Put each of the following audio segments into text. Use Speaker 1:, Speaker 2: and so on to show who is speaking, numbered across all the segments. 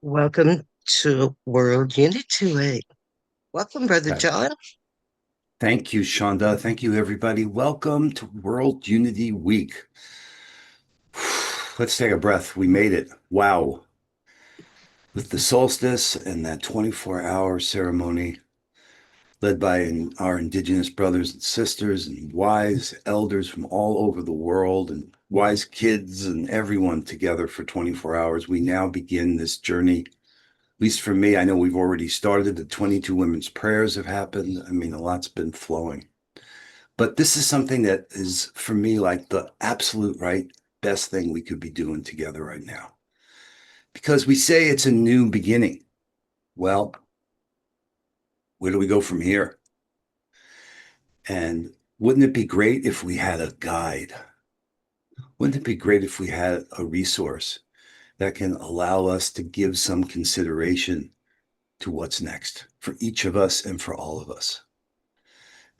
Speaker 1: Welcome to World Unity Way. Welcome, Brother
Speaker 2: Okay.
Speaker 1: John.
Speaker 2: Thank you, Shonda. Thank you, everybody. Welcome to World Unity Week. Let's take a breath. We made it. Wow. With the solstice and that 24-hour ceremony led by our Indigenous brothers and sisters and wise elders from all over the world and wise kids and everyone together for 24 hours, we now begin this journey. At least for me, I know we've already started. The 22 women's prayers have happened. I mean, a lot's been flowing. But this is something that is, for me, like the absolute right best thing we could be doing together right now. Because we say it's a new beginning. Well, where do we go from here? And wouldn't it be great if we had a guide? Wouldn't it be great if we had a resource that can allow us to give some consideration to what's next for each of us and for all of us?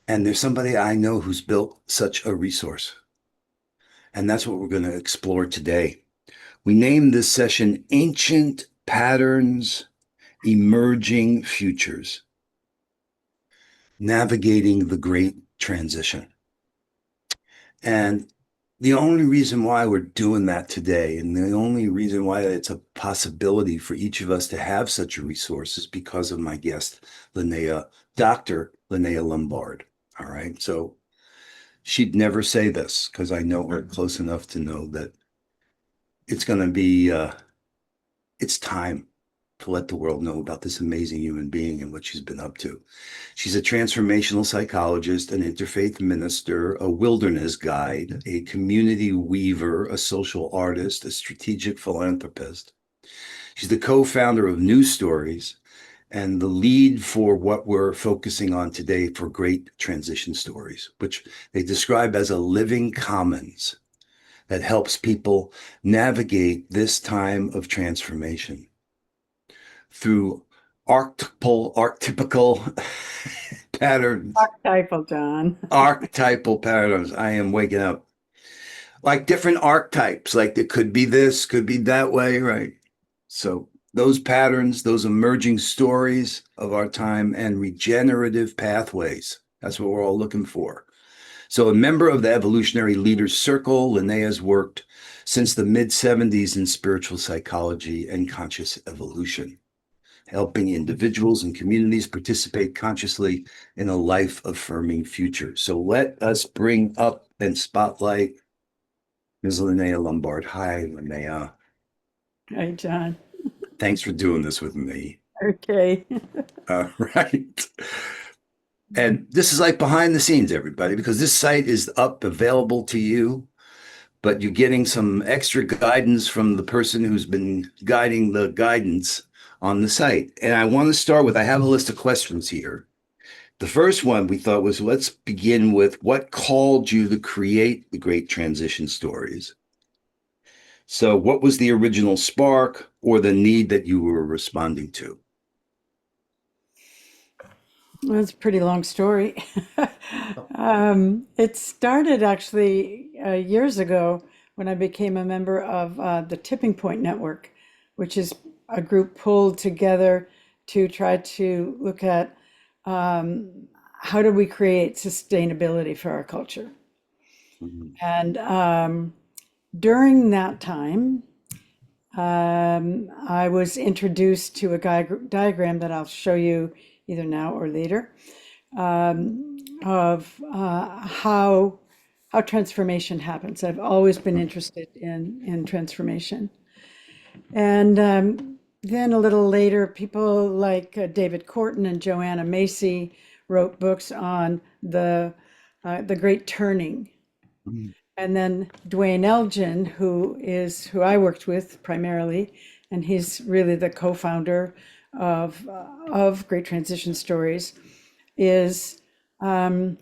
Speaker 2: And there's somebody I know who's built such a resource. And that's what we're going to explore today. We named this session Ancient Patterns, Emerging Futures, Navigating the Great Transition. And the only reason why we're doing that today, and the only reason why it's a possibility for each of us to have such a resource is because of my guest, Dr. Lynnaea Lumbard. All right. So she'd never say this because I know her close enough to know that it's going to be, it's time to let the world know about this amazing human being and what she's been up to. She's a transformational psychologist, an interfaith minister, a wilderness guide, a community weaver, a social artist, a strategic philanthropist. She's the co-founder of New Stories and the lead for what we're focusing on today for Great Transition Stories, which they describe as a living commons that helps people navigate this time of transformation through archetypal patterns.
Speaker 3: Archetypal, John.
Speaker 2: Archetypal patterns. I am waking up. Like different archetypes, like it could be this, could be that way, right? So those patterns, those emerging stories of our time and regenerative pathways. That's what we're all looking for. So a member of the Evolutionary Leaders Circle, Lynnaea's worked since the mid-70s in spiritual psychology and conscious evolution, helping individuals and communities participate consciously in a life-affirming future. So let us bring up and spotlight Ms. Lynnaea Lumbard. Hi, Lynnaea.
Speaker 3: Hi, John.
Speaker 2: Thanks for doing this with me.
Speaker 3: Okay.
Speaker 2: All right. And this is like behind the scenes, everybody, because this site is up, available to you, but you're getting some extra guidance from the person who's been guiding the guidance on the site. And I want to start with, I have a list of questions here. The first one we thought was, let's begin with what called you to create the Great Transition Stories? So what was the original spark or the need that you were responding to?
Speaker 3: Well, that's a pretty long story. It started actually years ago when I became a member of the Tipping Point Network, which is a group pulled together to try to look at how do we create sustainability for our culture.
Speaker 2: Mhm.
Speaker 3: And during that time, I was introduced to a diagram that I'll show you either now or later of how transformation happens. I've always been interested in transformation. And then a little later, people like David Corton and Joanna Macy wrote books on the Great Turning.
Speaker 2: Mhm.
Speaker 3: And then Dwayne Elgin, who I worked with primarily, and he's really the co-founder of Great Transition Stories, is the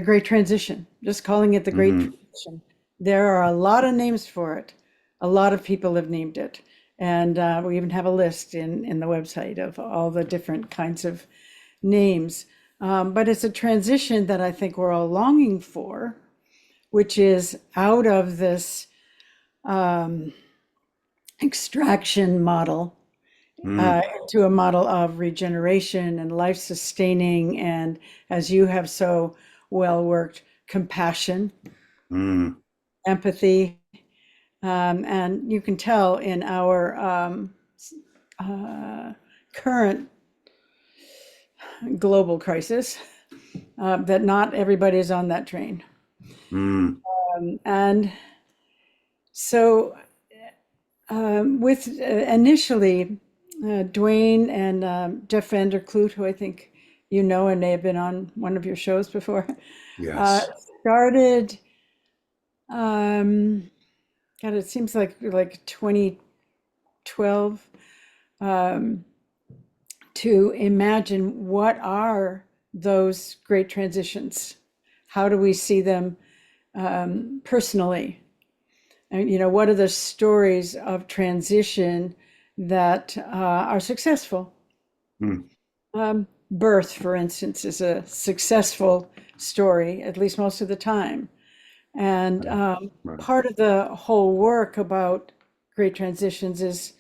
Speaker 3: Great Transition, just calling it the Great
Speaker 2: Mhm.
Speaker 3: Transition. There are a lot of names for it. A lot of people have named it. And we even have a list in the website of all the different kinds of names. But it's a transition that I think we're all longing for, which is out of this extraction model
Speaker 2: Mm,
Speaker 3: into a model of regeneration and life sustaining, and as you have so well worked, compassion,
Speaker 2: mm,
Speaker 3: empathy. And you can tell in our uh, current global crisis that not everybody is on that train.
Speaker 2: mm,
Speaker 3: And so, with initially Dwayne and Jeff Vanderkloot, who I think you know and may have been on one of your shows before, uh,
Speaker 2: yes.
Speaker 3: started. God, it seems like 2012, to imagine what are those great transitions. How do we see them personally? And what are the stories of transition that are successful?
Speaker 2: Mm,
Speaker 3: Birth, for instance, is a successful story, at least most of the time. And
Speaker 2: right, right.
Speaker 3: part of the whole work about great transitions is,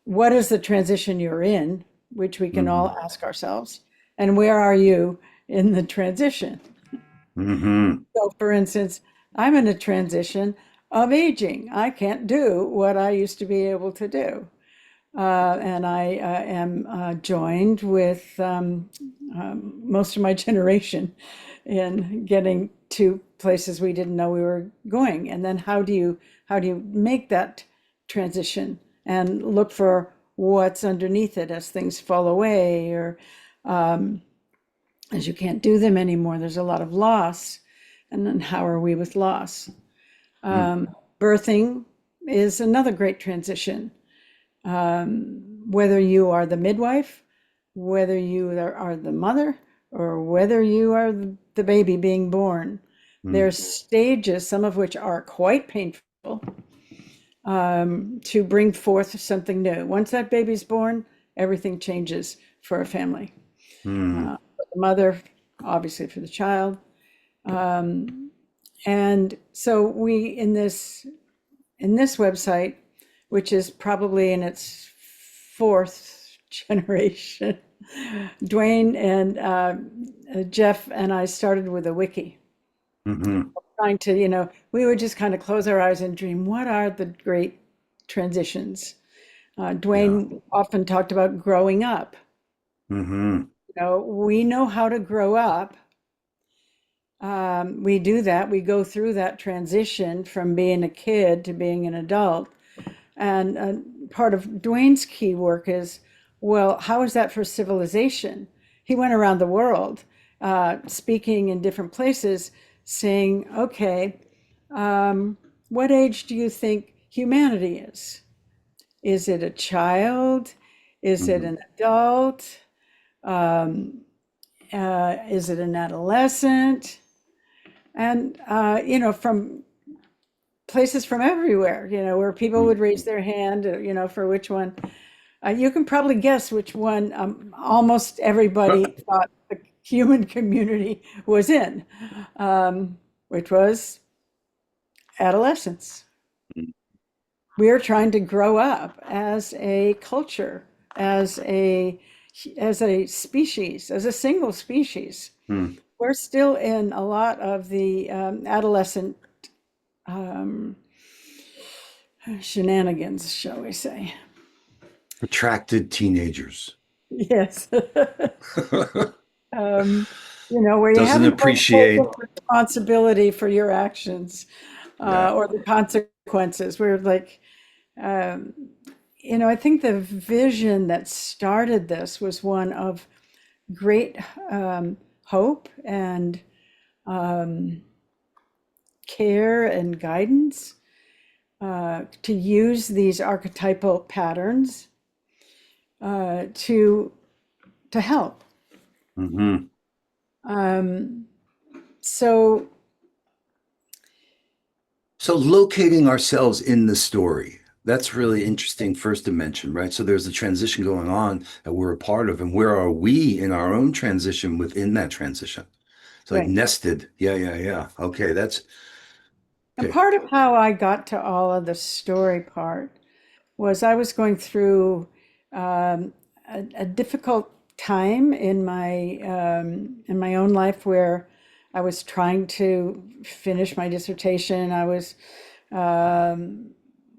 Speaker 3: what is the transition you're in, which we can
Speaker 2: Mm-hmm,
Speaker 3: all ask ourselves, and where are you in the transition?
Speaker 2: mm-hmm,
Speaker 3: So, for instance, I'm in a transition of aging. I can't do what I used to be able to do. And I am joined with most of my generation in getting to places we didn't know we were going. And then how do you make that transition and look for what's underneath it as things fall away, or as you can't do them anymore, there's a lot of loss. And then how are we with loss?
Speaker 2: mm,
Speaker 3: Birthing is another great transition. Whether you are the midwife, whether you are the mother, or whether you are the baby being born,
Speaker 2: mm,
Speaker 3: there's stages, some of which are quite painful, to bring forth something new. Once that baby's born, everything changes for a family.
Speaker 2: mm,
Speaker 3: For the mother, obviously for the child. And so we, in this website, which is probably in its fourth generation, Dwayne and Jeff and I started with a wiki,
Speaker 2: mm-hmm.
Speaker 3: trying to, we would just kind of close our eyes and dream, what are the great transitions?
Speaker 2: Yeah.
Speaker 3: Dwayne often talked about growing up.
Speaker 2: Mm-hmm.
Speaker 3: We know how to grow up. We do that. We go through that transition from being a kid to being an adult. And part of Dwayne's key work is, well, how is that for civilization? He went around the world, speaking in different places, saying, okay, what age do you think humanity is? Is it a child? Is it
Speaker 2: Mm-hmm.
Speaker 3: an adult? Is it an adolescent? And, from places from everywhere, where people would raise their hand, for which one. You can probably guess which one almost everybody thought the human community was in, which was adolescence. We are trying to grow up as a culture, as a species, as a single species.
Speaker 2: Mm.
Speaker 3: We're still in a lot of the adolescent um, shenanigans, shall we say.
Speaker 2: Attracted teenagers.
Speaker 3: Yes. Where you
Speaker 2: Doesn't
Speaker 3: haven't quite taken
Speaker 2: appreciate.
Speaker 3: responsibility for your actions,
Speaker 2: Yeah.
Speaker 3: or the consequences. We're like, um, I think the vision that started this was one of great hope and care and guidance, to use these archetypal patterns to help.
Speaker 2: Mm-hmm.
Speaker 3: So
Speaker 2: So locating ourselves in the story, that's really interesting first dimension, right? So there's a transition going on that we're a part of, and where are we in our own transition within that transition? It's like
Speaker 3: right.
Speaker 2: nested. Yeah, yeah, yeah. Okay, that's
Speaker 3: And
Speaker 2: okay.
Speaker 3: part of how I got to all of the story part was I was going through a difficult time in my own life where I was trying to finish my dissertation. I was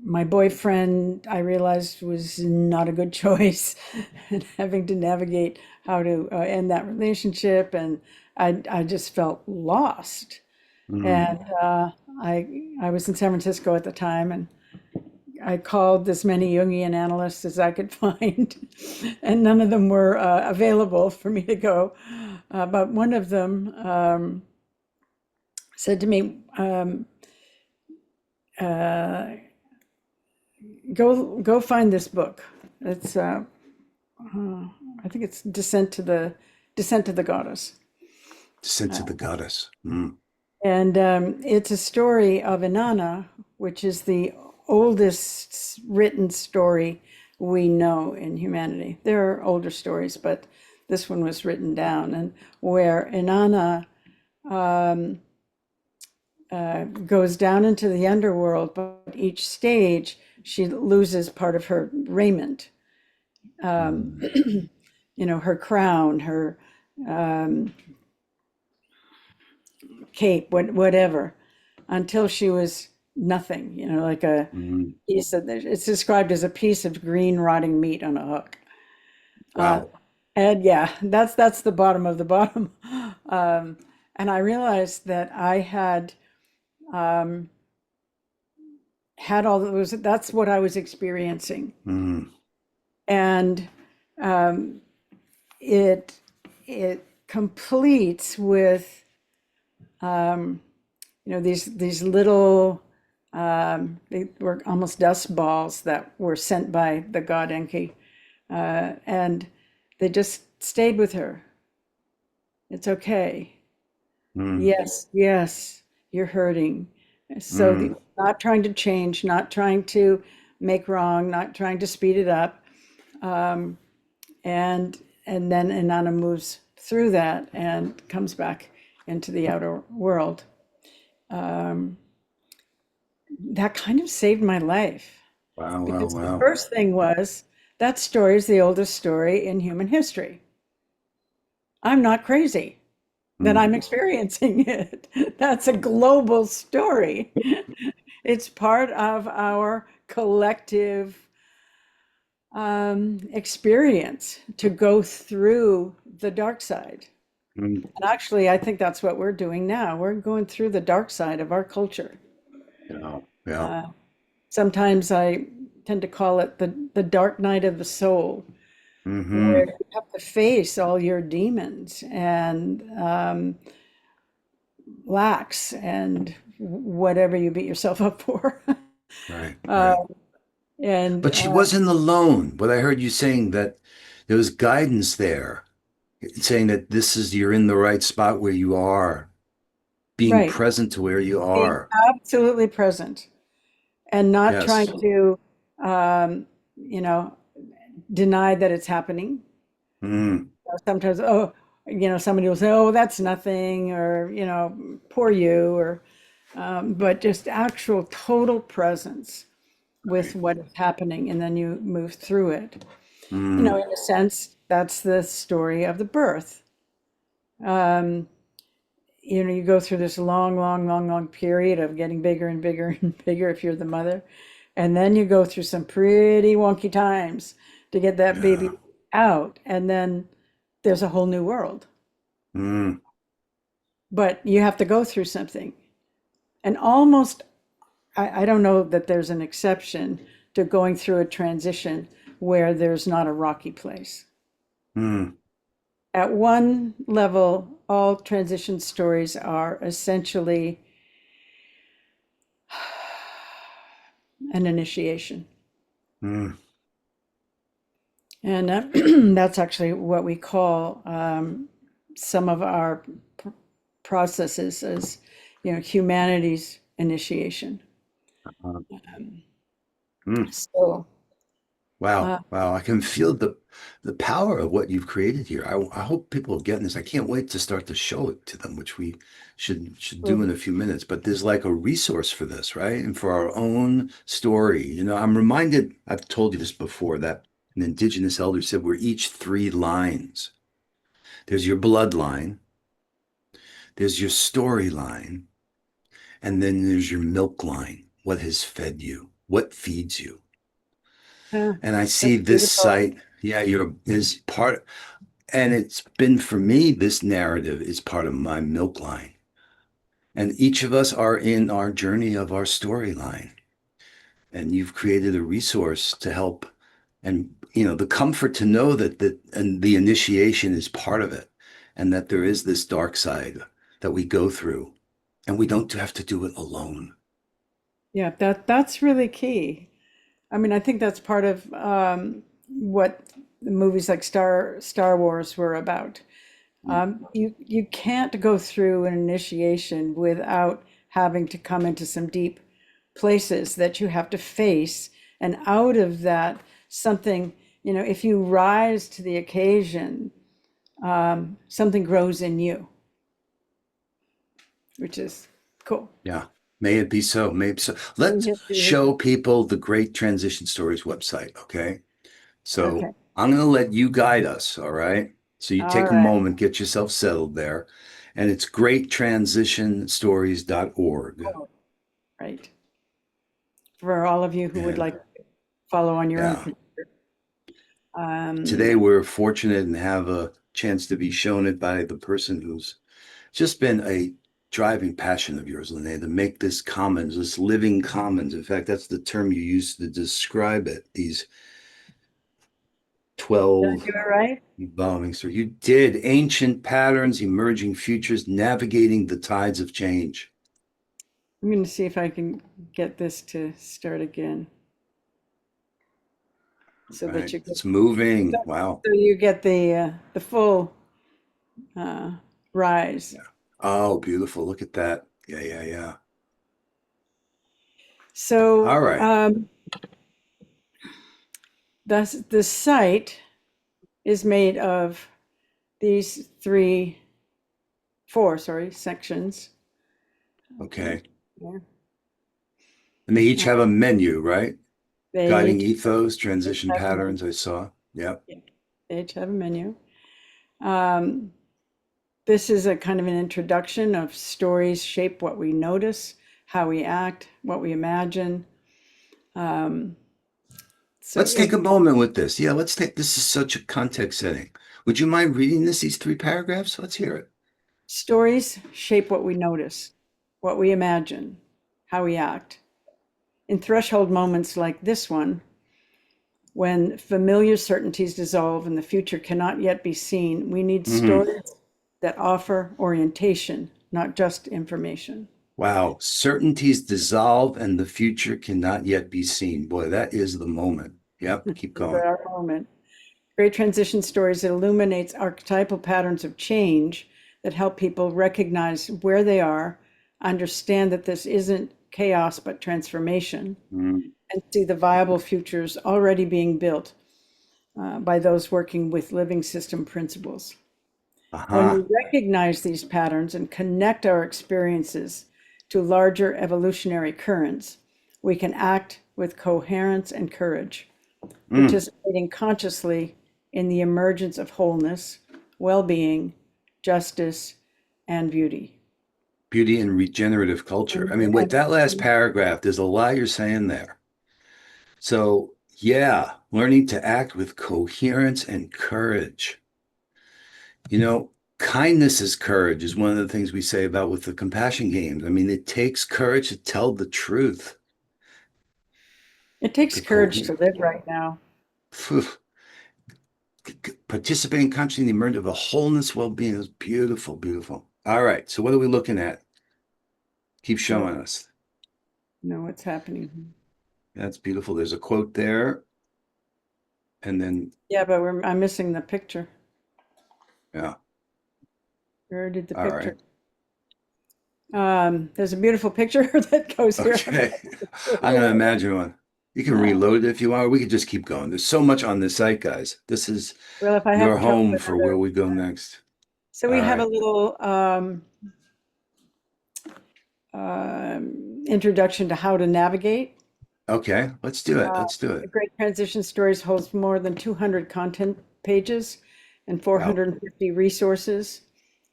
Speaker 3: my boyfriend, I realized, was not a good choice, and having to navigate how to end that relationship, and I just felt lost.
Speaker 2: Mm.
Speaker 3: And I was in San Francisco at the time, and I called as many Jungian analysts as I could find, and none of them were available for me to go. But one of them said to me, uh, "Go find this book. It's I think it's Descent to the Goddess."
Speaker 2: Descent to the goddess. Mm.
Speaker 3: And it's a story of Inanna, which is the oldest written story we know in humanity. There are older stories, but this one was written down, and where Inanna goes down into the underworld, but each stage she loses part of her raiment, you know, her crown, her cape, whatever, until she was nothing, you know, like a
Speaker 2: Mm.
Speaker 3: piece of, it's described as a piece of green rotting meat on a hook.
Speaker 2: Wow.
Speaker 3: And yeah, that's the bottom of the bottom. And I realized that I had all those, that's what I was experiencing.
Speaker 2: Mm.
Speaker 3: And it completes with you know, these little they were almost dust balls that were sent by the god Enki, and they just stayed with her. It's okay.
Speaker 2: Mm.
Speaker 3: Yes, yes, you're hurting. So
Speaker 2: Mm.
Speaker 3: not trying to change, not trying to make wrong, not trying to speed it up, and then Inanna moves through that and comes back into the outer world. That kind of saved my life.
Speaker 2: Wow, wow,
Speaker 3: Because the
Speaker 2: wow.
Speaker 3: first thing was that story is the oldest story in human history. I'm not crazy that
Speaker 2: Mm.
Speaker 3: I'm experiencing it. That's a global story. It's part of our collective experience to go through the dark side.
Speaker 2: Mm.
Speaker 3: And actually, I think that's what we're doing now. We're going through the dark side of our culture.
Speaker 2: Yeah, yeah.
Speaker 3: Sometimes I tend to call it the dark night of the soul, where
Speaker 2: Mm-hmm.
Speaker 3: you have to face all your demons and lacks and whatever you beat yourself up for.
Speaker 2: Right,
Speaker 3: uh,
Speaker 2: right.
Speaker 3: and
Speaker 2: But she wasn't alone. What I heard you saying that there was guidance there, saying that this is you're in the right spot where you are, being
Speaker 3: right,
Speaker 2: present to where you
Speaker 3: being
Speaker 2: are.
Speaker 3: absolutely present and not trying
Speaker 2: Yes.
Speaker 3: to, you know, deny that it's happening.
Speaker 2: Mm.
Speaker 3: Sometimes, oh, you know, somebody will say, oh, that's nothing, or, you know, poor you, or, but just actual total presence with
Speaker 2: Right.
Speaker 3: what is happening, and then you move through it. You know,
Speaker 2: Mm.
Speaker 3: in a sense, that's the story of the birth. You know, you go through this long, long, long, long period of getting bigger and bigger and bigger if you're the mother. And then you go through some pretty wonky times to get that baby
Speaker 2: Yeah.
Speaker 3: out. And then there's a whole new world.
Speaker 2: Mm.
Speaker 3: But you have to go through something. And almost, I don't know that there's an exception to going through a transition where there's not a rocky place.
Speaker 2: Mm.
Speaker 3: At one level, all transition stories are essentially an initiation.
Speaker 2: Mm.
Speaker 3: And that's actually what we call some of our processes as, you know, humanity's initiation.
Speaker 2: Uh, mm.
Speaker 3: So,
Speaker 2: Wow,
Speaker 3: uh,
Speaker 2: wow. I can feel the power of what you've created here. I hope people are getting this. I can't wait to start to show it to them, which we should do in a few minutes. But there's like a resource for this, right? And for our own story. You know, I'm reminded, I've told you this before, that an indigenous elder said, we're each three lines. There's your bloodline, there's your storyline, and then there's your milk line. What has fed you? What feeds you?
Speaker 3: Yeah,
Speaker 2: And I
Speaker 3: that's
Speaker 2: see this
Speaker 3: beautiful.
Speaker 2: site, yeah, is part, and it's been for me, this narrative is part of my milk line. And each of us are in our journey of our storyline. And you've created a resource to help, and the comfort to know that and the initiation is part of it, and that there is this dark side that we go through, and we don't have to do it alone.
Speaker 3: Yeah, that's really key. I mean, I think that's part of what the movies like Star Wars were about. You can't go through an initiation without having to come into some deep places that you have to face, and out of that, something, if you rise to the occasion, something grows in you, which is cool.
Speaker 2: Yeah. May it be so. May it be so. Let's
Speaker 3: Okay.
Speaker 2: show people the Great Transition Stories website. Okay. So I'm going to let you guide us. All right. So you
Speaker 3: All
Speaker 2: take a
Speaker 3: right.
Speaker 2: moment, get yourself settled there. And it's greattransitionstories.org.
Speaker 3: Right. For all of you who would
Speaker 2: And
Speaker 3: like to follow on your own
Speaker 2: yeah,
Speaker 3: computer.
Speaker 2: today we're fortunate and have a chance to be shown it by the person who's just been a driving passion of yours, Lynnaea, to make this commons, this living commons. In fact, that's the term you used to describe it. These
Speaker 3: Did I
Speaker 2: 12
Speaker 3: do it right?
Speaker 2: evolving stories. You did ancient patterns, emerging futures, navigating the tides of change.
Speaker 3: I'm going to see if I can get this to start again so that
Speaker 2: Right.
Speaker 3: you get
Speaker 2: It's moving. Wow.
Speaker 3: the full uh, rise.
Speaker 2: Yeah. Oh, beautiful. Look at that. Yeah, yeah, yeah. All
Speaker 3: So
Speaker 2: right.
Speaker 3: the site is made of these four, sorry, sections.
Speaker 2: Okay.
Speaker 3: Yeah.
Speaker 2: And they each have a menu, right?
Speaker 3: They
Speaker 2: Guiding
Speaker 3: each
Speaker 2: ethos,
Speaker 3: they each
Speaker 2: transition
Speaker 3: have a menu.
Speaker 2: patterns, I saw. Yep.
Speaker 3: Yeah, they each have a menu. Um, this is a kind of an introduction of stories shape what we notice, how we act, what we imagine. Um, so
Speaker 2: Let's take a
Speaker 3: it,
Speaker 2: moment with this. Yeah, this is such a context setting. Would you mind reading these three paragraphs? Let's hear it.
Speaker 3: stories shape what we notice, what we imagine, how we act. In threshold moments like this one, when familiar certainties dissolve and the future cannot yet be seen, we need
Speaker 2: Mhm.
Speaker 3: stories that offer orientation, not just information.
Speaker 2: Wow. Certainties dissolve and the future cannot yet be seen. Boy, that is the moment. Yep. Keep
Speaker 3: Is
Speaker 2: going.
Speaker 3: our moment. Great transition stories, it illuminates archetypal patterns of change that help people recognize where they are, understand that this isn't chaos but transformation,
Speaker 2: Mm.
Speaker 3: and see the viable futures already being built by those working with living system principles. When we
Speaker 2: Aha.
Speaker 3: recognize these patterns and connect our experiences to larger evolutionary currents, we can act with coherence and courage,
Speaker 2: Mm.
Speaker 3: participating consciously in the emergence of wholeness, well-being, justice, and beauty.
Speaker 2: Beauty and regenerative culture. I mean, wait, that last paragraph, there's a lot you're saying there. So, yeah, learning to act with coherence and courage. You know, kindness is courage, is one of the things we say about with the compassion games. I mean, it takes courage to tell the truth.
Speaker 3: It takes
Speaker 2: The
Speaker 3: courage to
Speaker 2: coherent,
Speaker 3: live right now.
Speaker 2: participating consciously in the emergence of a wholeness, well-being is beautiful, beautiful. All right, so what are we looking at? Keep
Speaker 3: Well,
Speaker 2: showing us.
Speaker 3: know what's happening.
Speaker 2: That's beautiful. There's a quote there, and then
Speaker 3: Yeah, but I'm missing the picture.
Speaker 2: yeah.
Speaker 3: Where did the
Speaker 2: All
Speaker 3: picture?
Speaker 2: right.
Speaker 3: There's a beautiful picture that goes here.
Speaker 2: Okay. I'm gonna imagine one. You can
Speaker 3: Uh,
Speaker 2: reload it if you want, or we could just keep going. There's so much on this site, guys. This is
Speaker 3: well, if I
Speaker 2: your
Speaker 3: have trouble
Speaker 2: home
Speaker 3: with
Speaker 2: for where
Speaker 3: other,
Speaker 2: we go next.
Speaker 3: so we
Speaker 2: All
Speaker 3: have a
Speaker 2: right.
Speaker 3: little introduction to how to navigate.
Speaker 2: Okay, let's do it.
Speaker 3: Uh,
Speaker 2: Let's do
Speaker 3: the
Speaker 2: it.
Speaker 3: Great Transition Stories holds more than 200 content pages and
Speaker 2: Wow.
Speaker 3: 450 resources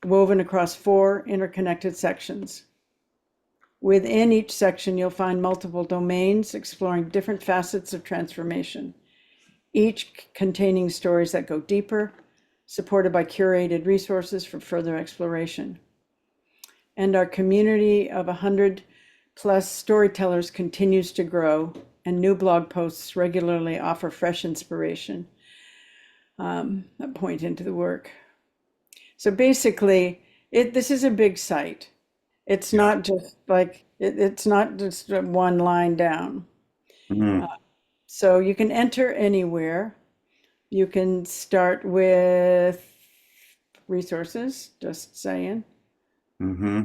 Speaker 3: woven across 4 interconnected sections. Within each section, you'll find multiple domains exploring different facets of transformation, each containing stories that go deeper, supported by curated resources for further exploration. And our community of 100 plus storytellers continues to grow, and new blog posts regularly offer fresh inspiration that point into the work. So basically, this is a big site. It's
Speaker 2: Yeah.
Speaker 3: not just like it's not just one line down.
Speaker 2: Mm,
Speaker 3: So you can enter anywhere. You can start with resources, just saying.
Speaker 2: mm-hmm.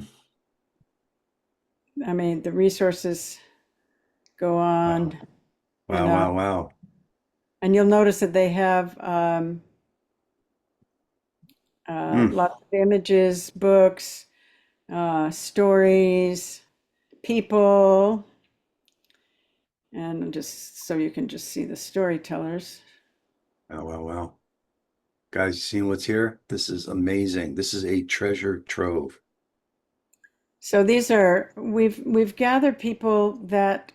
Speaker 3: I mean, the resources go
Speaker 2: Wow.
Speaker 3: on, you
Speaker 2: Wow.
Speaker 3: know,
Speaker 2: Wow. Wow.
Speaker 3: and you'll notice that they have
Speaker 2: Mm.
Speaker 3: lots of images, books, stories, people, and just so you can just see the storytellers.
Speaker 2: Wow. Wow. Wow. Guys, you seen what's here? This is amazing. This is a treasure trove.
Speaker 3: So these are we've gathered people that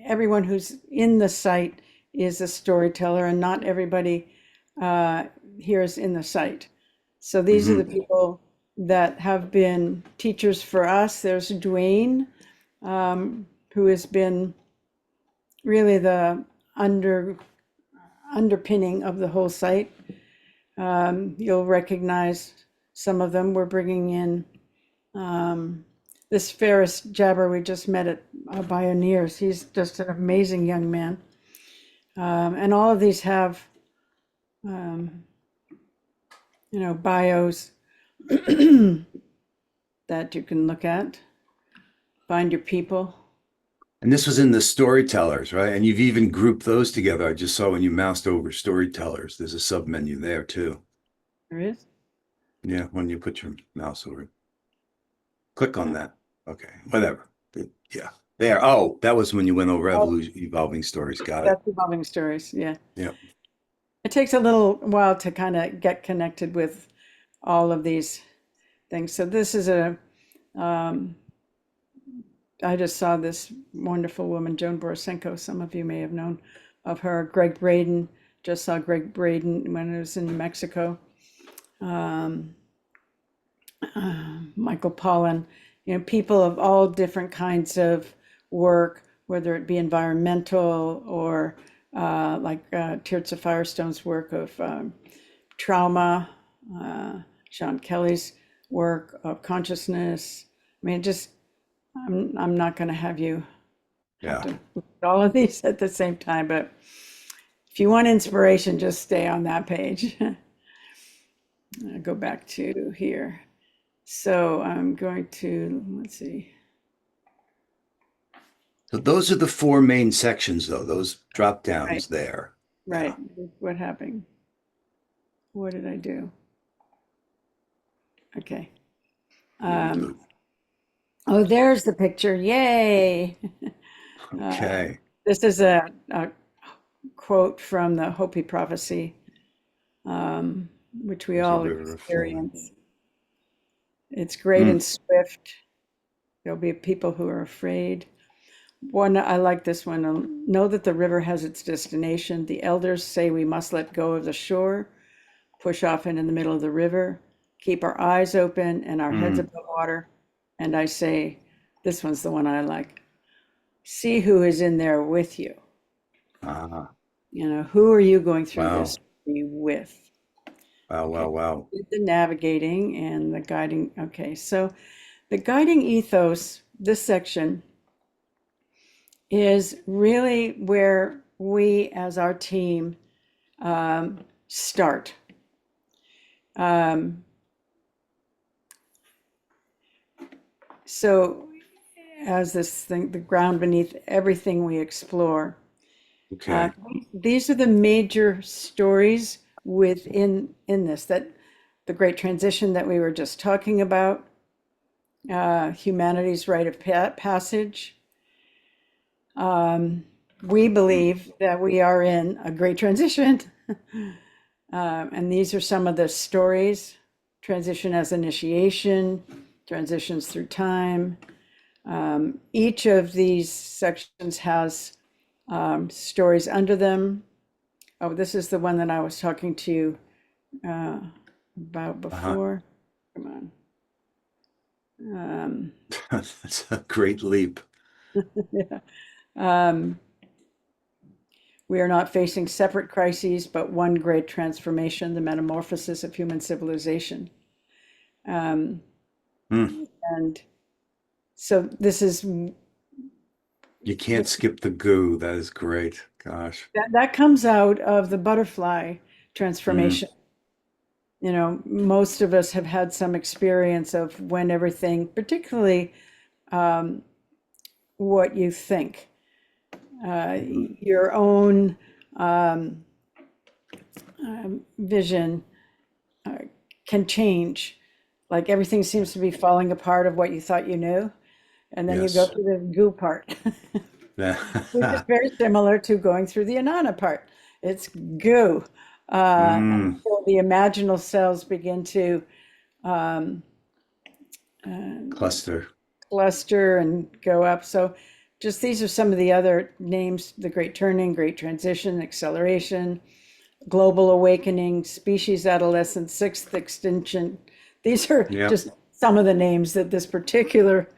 Speaker 3: everyone who's in the site is a storyteller, and not everybody here is in the site. So these are the
Speaker 2: Mm-hmm.
Speaker 3: people that have been teachers for us. There's Dwayne, who has been really the underpinning of the whole site. You'll recognize some of them. We're bringing in this Ferris Jabber we just met at Bioneers. He's just an amazing young man. And all of these have, bios that you can look at, find your people.
Speaker 2: And this was in the storytellers, right? And you've even grouped those together. I just saw when you moused over storytellers, there's a sub menu there too.
Speaker 3: There is.
Speaker 2: Yeah, when you put your mouse over it. Click on that. Okay, whatever. Yeah, there. Oh, that was when you went over
Speaker 3: Oh,
Speaker 2: evolving stories. Got it.
Speaker 3: that's evolving stories. Yeah.
Speaker 2: Yeah.
Speaker 3: It takes a little while to kind of get connected with all of these things. So this is um, I just saw this wonderful woman, Joan Borisenko. Some of you may have known of her. Greg Braden, just saw Greg Braden when I was in New Mexico. Um, Michael Pollan, people of all different kinds of work, whether it be environmental or like Tirza Firestone's work of trauma, Sean Kelly's work of consciousness. I mean, just I'm not going to have you have
Speaker 2: Yeah.
Speaker 3: to look at all of these at the same time, but if you want inspiration, just stay on that page. I'll go back to here. So I'm going to, let's see.
Speaker 2: So those are the four main sections, though. Those drop
Speaker 3: Right,
Speaker 2: downs there. Yeah.
Speaker 3: right. What happened? What did I do? Okay.
Speaker 2: You reboot.
Speaker 3: Oh, there's the picture. Yay.
Speaker 2: Okay.
Speaker 3: This is a quote from the Hopi prophecy, which we
Speaker 2: There's a
Speaker 3: all
Speaker 2: river flowing.
Speaker 3: experience. It's great
Speaker 2: Mm.
Speaker 3: and swift. There'll be people who are afraid. One, I like this one. Know that the river has its destination. The elders say we must let go of the shore, push off into the middle of the river, keep our eyes open and our heads
Speaker 2: Mm.
Speaker 3: above water. And I say, this one's the one I like. See who is in there with you.
Speaker 2: Ah.
Speaker 3: Who are you going through
Speaker 2: Wow.
Speaker 3: this with?
Speaker 2: Wow.
Speaker 3: Okay,
Speaker 2: Wow. Wow.
Speaker 3: the navigating and the guiding. Okay, so the guiding ethos, this section, is really where we as our team start. Um, so as this thing, the ground beneath everything we explore,
Speaker 2: Okay.
Speaker 3: these are the major stories in this, that the great transition that we were just talking about, humanity's rite of passage, We believe that we are in a great transition. And these are some of the stories: transition as initiation, transitions through time. Each of these sections has stories under them. Oh, this is the one that I was talking to you about before. Come on.
Speaker 2: That's a great leap.
Speaker 3: Yeah. We are not facing separate crises, but one great transformation, the metamorphosis of human civilization.
Speaker 2: Hmm.
Speaker 3: And so this is
Speaker 2: You can't skip the goo. That is great. Gosh.
Speaker 3: that comes out of the butterfly
Speaker 2: Hmm.
Speaker 3: transformation. You know, most of us have had some experience of when everything, particularly what you think, your own vision can change. Like everything seems to be falling apart of what you thought you knew. And then you go
Speaker 2: Yes.
Speaker 3: through the goo part, which is
Speaker 2: Yeah.
Speaker 3: very similar to going through the Anana part. It's goo.
Speaker 2: Mm.
Speaker 3: Until the imaginal cells begin to
Speaker 2: Cluster.
Speaker 3: cluster and go up. So just these are some of the other names: the Great Turning, Great Transition, Acceleration, Global Awakening, Species Adolescence, Sixth Extinction. These are
Speaker 2: Yep.
Speaker 3: just some of the names that this particular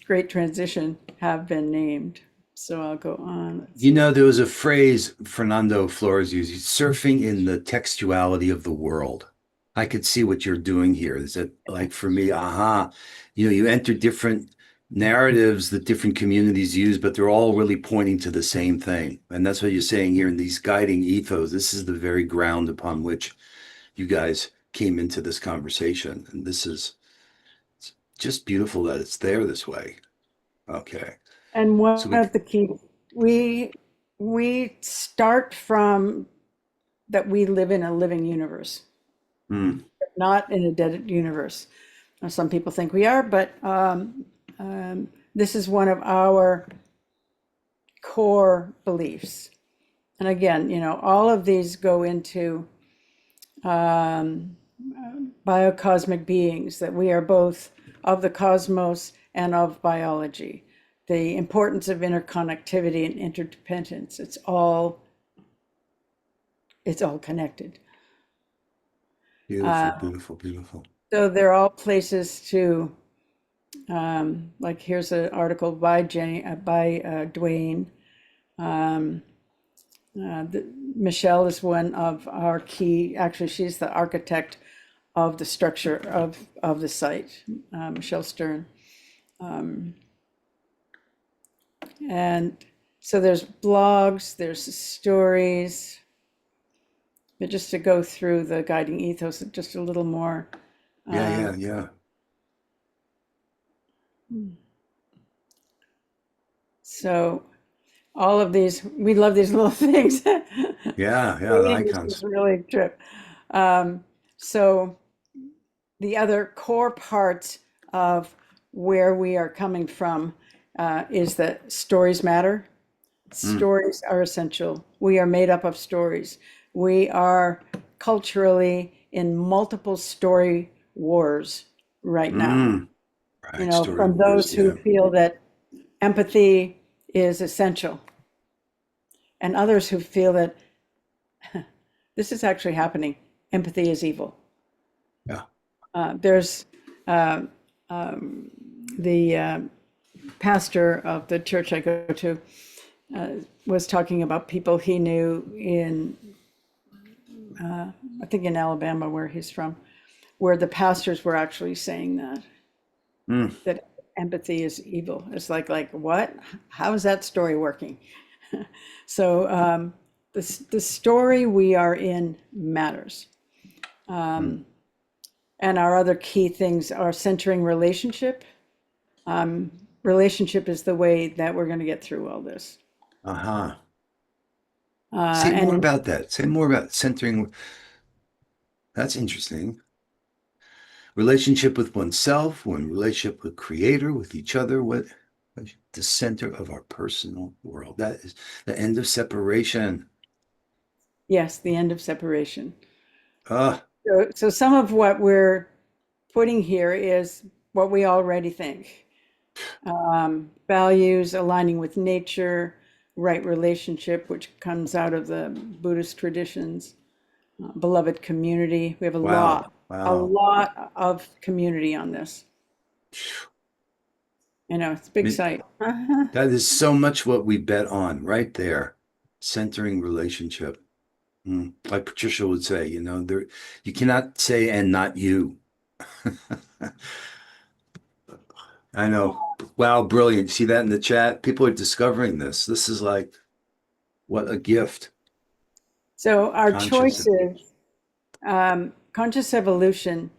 Speaker 3: Great Transition have been named. So I'll go on. Let's
Speaker 2: You
Speaker 3: see.
Speaker 2: know, there was a phrase Fernando Flores used, surfing in the textuality of the world. I could see what you're doing here. Is that like for me, you enter different narratives that different communities use, but they're all really pointing to the same thing. And that's what you're saying here in these guiding ethos. This is the very ground upon which you guys came into this conversation. And this is it's just beautiful that it's there this way. Okay.
Speaker 3: And
Speaker 2: So
Speaker 3: one
Speaker 2: we,
Speaker 3: of the key, we we start from that we live in a living universe,
Speaker 2: mm,
Speaker 3: not in a dead universe. Some people think we are, but this is one of our core beliefs. And again, you know, all of these go into biocosmic beings, that we are both of the cosmos and of biology. The importance of interconnectivity and interdependence. It's all connected.
Speaker 2: beautiful, beautiful, beautiful.
Speaker 3: So they're all places to, like here's an article by Dwayne. Michelle is one of our key, actually, she's the architect of the structure of the site, Michelle Stern. And so there's blogs, there's stories, but just to go through the guiding ethos just a little more.
Speaker 2: Yeah, yeah.
Speaker 3: So all of these, we love these little things.
Speaker 2: Yeah, yeah, the
Speaker 3: Reading this is
Speaker 2: icons.
Speaker 3: really a trip. So the other core parts of where we are coming from is that stories matter.
Speaker 2: Mm,
Speaker 3: Stories are essential. We are made up of stories. We are culturally in multiple story wars right now.
Speaker 2: mm.
Speaker 3: You
Speaker 2: Right,
Speaker 3: know,
Speaker 2: story
Speaker 3: from
Speaker 2: wars.
Speaker 3: those who
Speaker 2: Yeah.
Speaker 3: feel that empathy is essential, and others who feel that this is actually happening. Empathy is evil.
Speaker 2: Yeah.
Speaker 3: There's the pastor of the church I go to was talking about people he knew in, I think in Alabama, where he's from, where the pastors were actually saying
Speaker 2: Mm,
Speaker 3: that empathy is evil. It's like what? How is that story working? So the story we are in matters.
Speaker 2: mm.
Speaker 3: And our other key things are centering relationship. Relationship is the way that we're going to get through all this.
Speaker 2: Uh-huh. Say more
Speaker 3: And
Speaker 2: about that. Say more about centering. That's interesting. Relationship with oneself, one relationship with creator, with each other. What The center of our personal world. That is the end of separation.
Speaker 3: Yes, the end of separation.
Speaker 2: Ah,
Speaker 3: So some of what we're putting here is what we already think. Values aligning with nature, right relationship, which comes out of the Buddhist traditions, beloved community. We have
Speaker 2: wow,
Speaker 3: a
Speaker 2: wow.
Speaker 3: lot of community on this. I know it's a
Speaker 2: I
Speaker 3: big
Speaker 2: mean,
Speaker 3: site.
Speaker 2: that is so much what we bet on right there. Centering relationship. Like Patricia would say, there you cannot say and not you. I know. Wow, brilliant. See that in the chat? People are discovering this. This is like what a gift.
Speaker 3: So our
Speaker 2: Conscious.
Speaker 3: choices, conscious evolution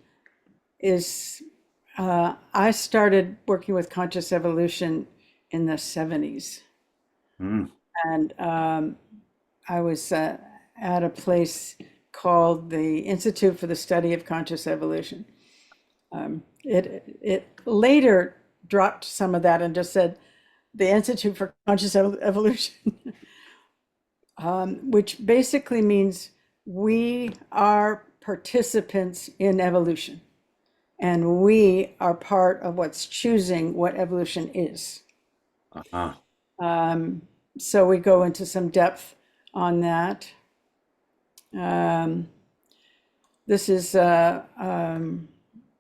Speaker 3: is, I started working with conscious evolution in the 70s.
Speaker 2: Mm,
Speaker 3: And I was at a place called the Institute for the Study of Conscious Evolution. It later dropped some of that and just said the Institute for Conscious Evolution, which basically means we are participants in evolution and we are part of what's choosing what evolution is.
Speaker 2: uh-huh.
Speaker 3: So we go into some depth on that. This is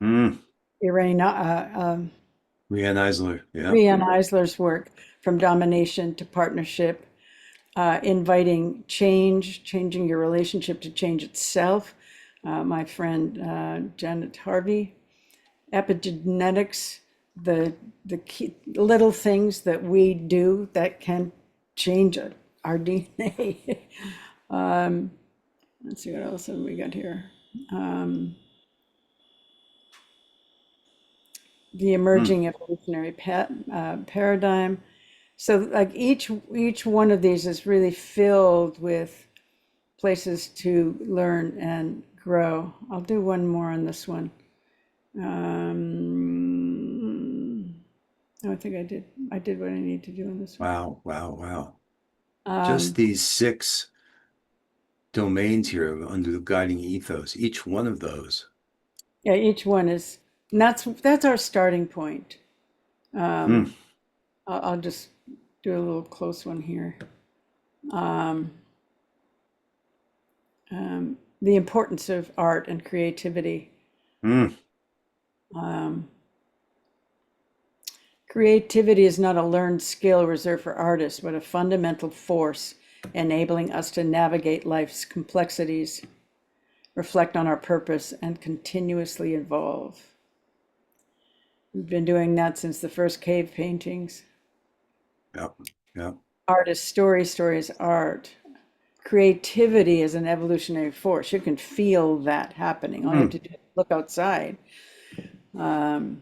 Speaker 2: Mm.
Speaker 3: Irene,
Speaker 2: Leanne Eisler. Yeah.
Speaker 3: Riane Eisler's work, From Domination to Partnership, inviting change, changing your relationship to change itself. My friend Janet Harvey, epigenetics, the key, little things that we do that can change our DNA. Let's see what else have we got here. The
Speaker 2: Mm.
Speaker 3: emerging evolutionary paradigm. So like each one of these is really filled with places to learn and grow. I'll do one more on this one. I think I did what I need to do on this one.
Speaker 2: Wow, wow, wow. Just these 6 domains here under the guiding ethos, each one of those.
Speaker 3: Yeah, each one is, and that's our starting point.
Speaker 2: Mm.
Speaker 3: I'll just do a little close one here. The importance of art and creativity.
Speaker 2: Mm.
Speaker 3: Creativity is not a learned skill reserved for artists, but a fundamental force enabling us to navigate life's complexities, reflect on our purpose, and continuously evolve. We've been doing that since the first cave paintings.
Speaker 2: Yep, yep.
Speaker 3: Art is story, story is art. Creativity is an evolutionary force. You can feel that happening. All you have to do is look outside.
Speaker 2: Co-creating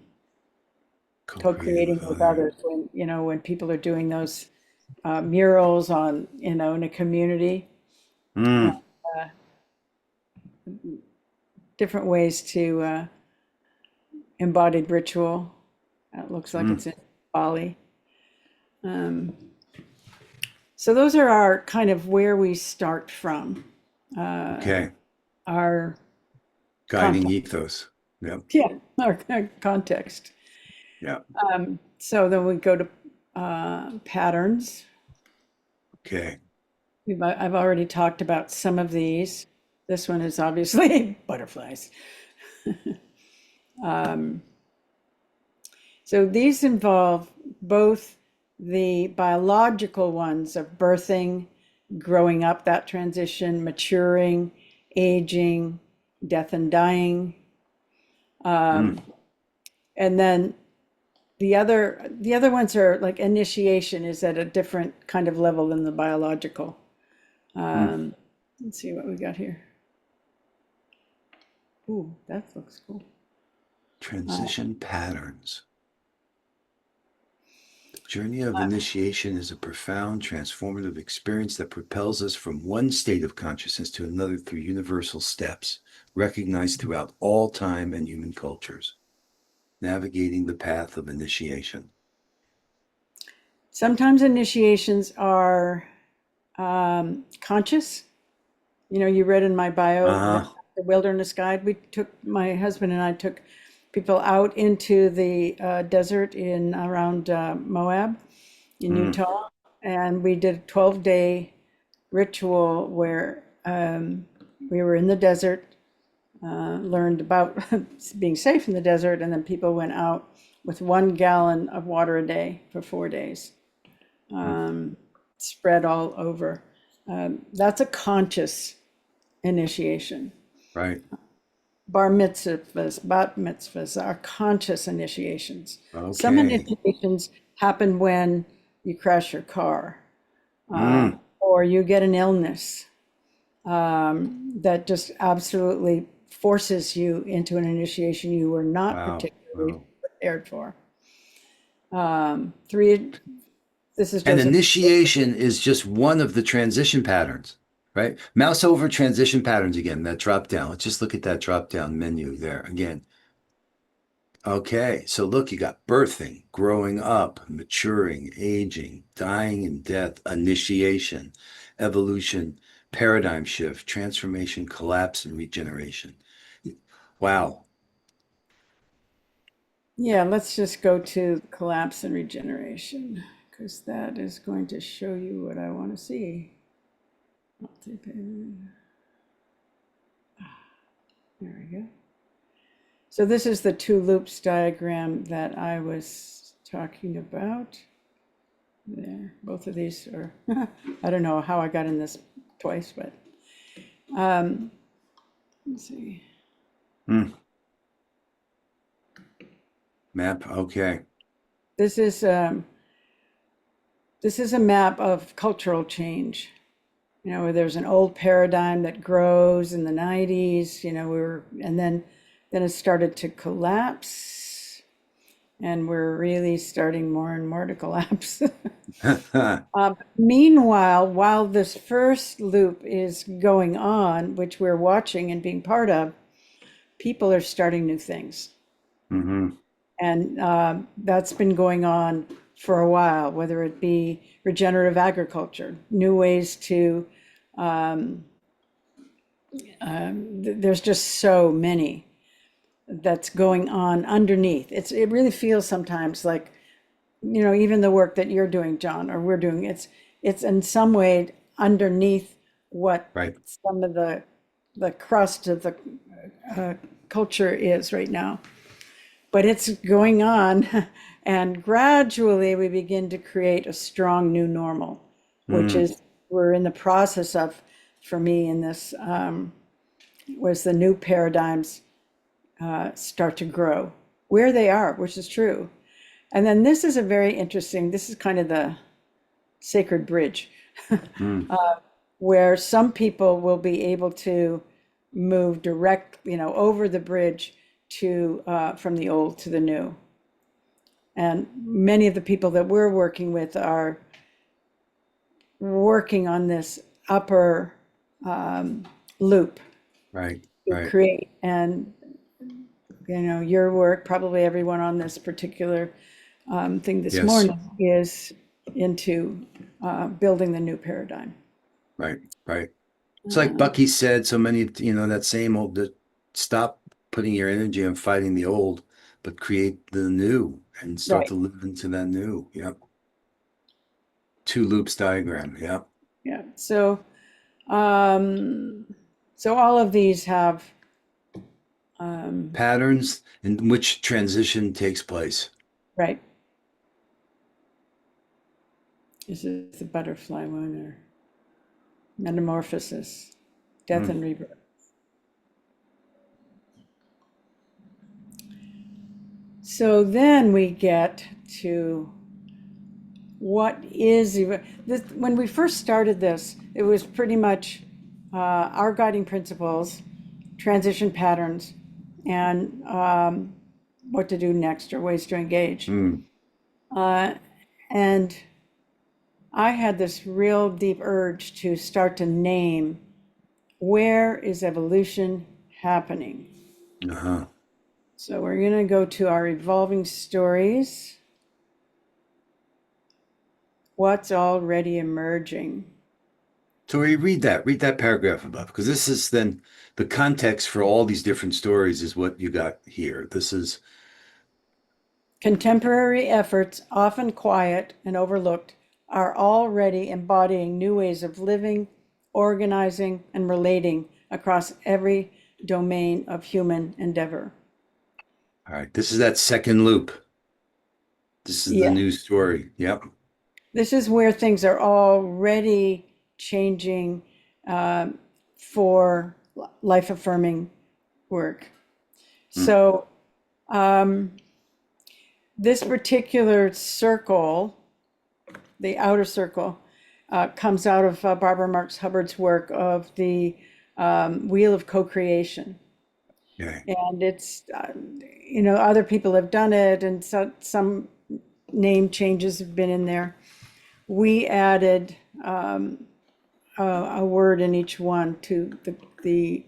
Speaker 3: Co-creating
Speaker 2: with
Speaker 3: with
Speaker 2: others.
Speaker 3: others when people are doing those murals on in a community,
Speaker 2: Mm.
Speaker 3: different ways to embodied ritual. It looks like
Speaker 2: Mm.
Speaker 3: it's in Bali. So those are our kind of where we start from,
Speaker 2: Okay.
Speaker 3: our
Speaker 2: Guiding
Speaker 3: context.
Speaker 2: ethos. Yep.
Speaker 3: Yeah, our context.
Speaker 2: Yep.
Speaker 3: So then we go to patterns.
Speaker 2: Okay.
Speaker 3: I've already talked about some of these. This one is obviously butterflies. So these involve both the biological ones of birthing, growing up, that transition, maturing, aging, death and dying.
Speaker 2: Mm.
Speaker 3: And then the other ones are like initiation is at a different kind of level than the biological.
Speaker 2: Mm.
Speaker 3: Let's see what we got here. Ooh, that looks cool.
Speaker 2: Transition patterns. The journey of initiation is a profound, transformative experience that propels us from one state of consciousness to another through universal steps, recognized throughout all time and human cultures. Navigating the path of initiation.
Speaker 3: Sometimes initiations are conscious. You know, you read in my bio,
Speaker 2: Uh-huh.
Speaker 3: the Wilderness Guide, my husband and I took people out into the desert in around Moab in
Speaker 2: Mm,
Speaker 3: Utah, and we did a 12-day ritual where we were in the desert, learned about being safe in the desert, and then people went out with 1 gallon of water a day for 4 days,
Speaker 2: mm,
Speaker 3: spread all over. That's a conscious initiation.
Speaker 2: right.
Speaker 3: Bar mitzvahs, bat mitzvahs are conscious initiations. Some
Speaker 2: Okay.
Speaker 3: initiations happen when you crash your car,
Speaker 2: Mm,
Speaker 3: or you get an illness that just absolutely forces you into an initiation you were not
Speaker 2: wow.
Speaker 3: particularly
Speaker 2: Wow.
Speaker 3: prepared for. Three, this is
Speaker 2: And
Speaker 3: Joseph.
Speaker 2: initiation is just one of the transition patterns, right? Mouse over transition patterns again, that drop down. Let's just look at that drop down menu there again. Okay, so look, you got birthing, growing up, maturing, aging, dying and death, initiation, evolution, paradigm shift, transformation, collapse, and regeneration. Wow.
Speaker 3: Yeah, let's just go to collapse and regeneration because that is going to show you what I want to see. There we go. So this is the two loops diagram that I was talking about. There, both of these are, I don't know how I got in this twice, but let's see.
Speaker 2: Hmm. Map. Okay.
Speaker 3: This is a map of cultural change. You know, where there's an old paradigm that grows in the 90s, you know, and then it started to collapse, and we're really starting more and more to collapse. Meanwhile, while this first loop is going on, which we're watching and being part of, people are starting new things.
Speaker 2: hmm
Speaker 3: And that's been going on for a while, whether it be regenerative agriculture, new ways to, there's just so many that's going on underneath. It really feels sometimes like, you know, even the work that you're doing, John, or we're doing, it's in some way underneath what
Speaker 2: Right.
Speaker 3: some of the crust of the culture is right now. But it's going on, and gradually we begin to create a strong new normal, which
Speaker 2: Mm,
Speaker 3: is we're in the process of, for me, in this was the new paradigms start to grow where they are, which is true. And then this is a very interesting, this is kind of the sacred bridge
Speaker 2: mm,
Speaker 3: where some people will be able to move direct, you know, over the bridge to from the old to the new. And many of the people that we're working with are working on this upper loop
Speaker 2: right.
Speaker 3: to
Speaker 2: Right.
Speaker 3: create. And, you know, your work, probably everyone on this particular thing this
Speaker 2: Yes.
Speaker 3: morning is into building the new paradigm.
Speaker 2: Right. Right. It's like Bucky said, so many, that same old, stop putting your energy on fighting the old, but create the new and start
Speaker 3: Right.
Speaker 2: to live into that new. Yep. Two loops diagram. Yep.
Speaker 3: Yeah. Um, so all of these have,
Speaker 2: Patterns in which transition takes place.
Speaker 3: right. This is the butterfly one or metamorphosis, death
Speaker 2: Mm,
Speaker 3: and rebirth. So then we get to what is even this, when we first started this, it was pretty much our guiding principles, transition patterns, and what to do next or ways to engage.
Speaker 2: mm,
Speaker 3: And I had this real deep urge to start to name where is evolution happening.
Speaker 2: uh-huh.
Speaker 3: So we're going to go to our evolving stories. what's already emerging.
Speaker 2: So read that paragraph above, because this is then the context for all these different stories is what you got here. This is,
Speaker 3: Contemporary efforts, often quiet and overlooked, are already embodying new ways of living, organizing, and relating across every domain of human endeavor.
Speaker 2: all right, this is that second loop. This is the
Speaker 3: Yeah,
Speaker 2: new story. Yep.
Speaker 3: this is where things are already changing uh, for life affirming work.
Speaker 2: Mm,
Speaker 3: So, this particular circle, the outer circle, comes out of Barbara Marx Hubbard's work of the wheel of co-creation.
Speaker 2: okay.
Speaker 3: And it's, other people have done it, and so, some name changes have been in there. We added a word in each one to the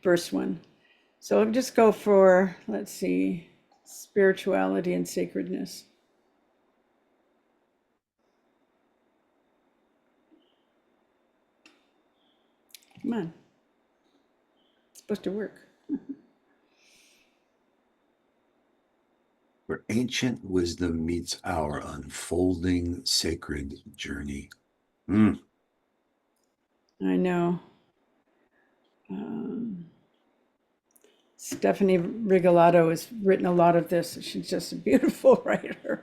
Speaker 3: first one. So I'll just go for, let's see, spirituality and sacredness. Come on. It's supposed to work.
Speaker 2: Where ancient wisdom meets our unfolding sacred journey. Mm,
Speaker 3: I know. Um, Stephanie Rigolato has written a lot of this. She's just a beautiful writer.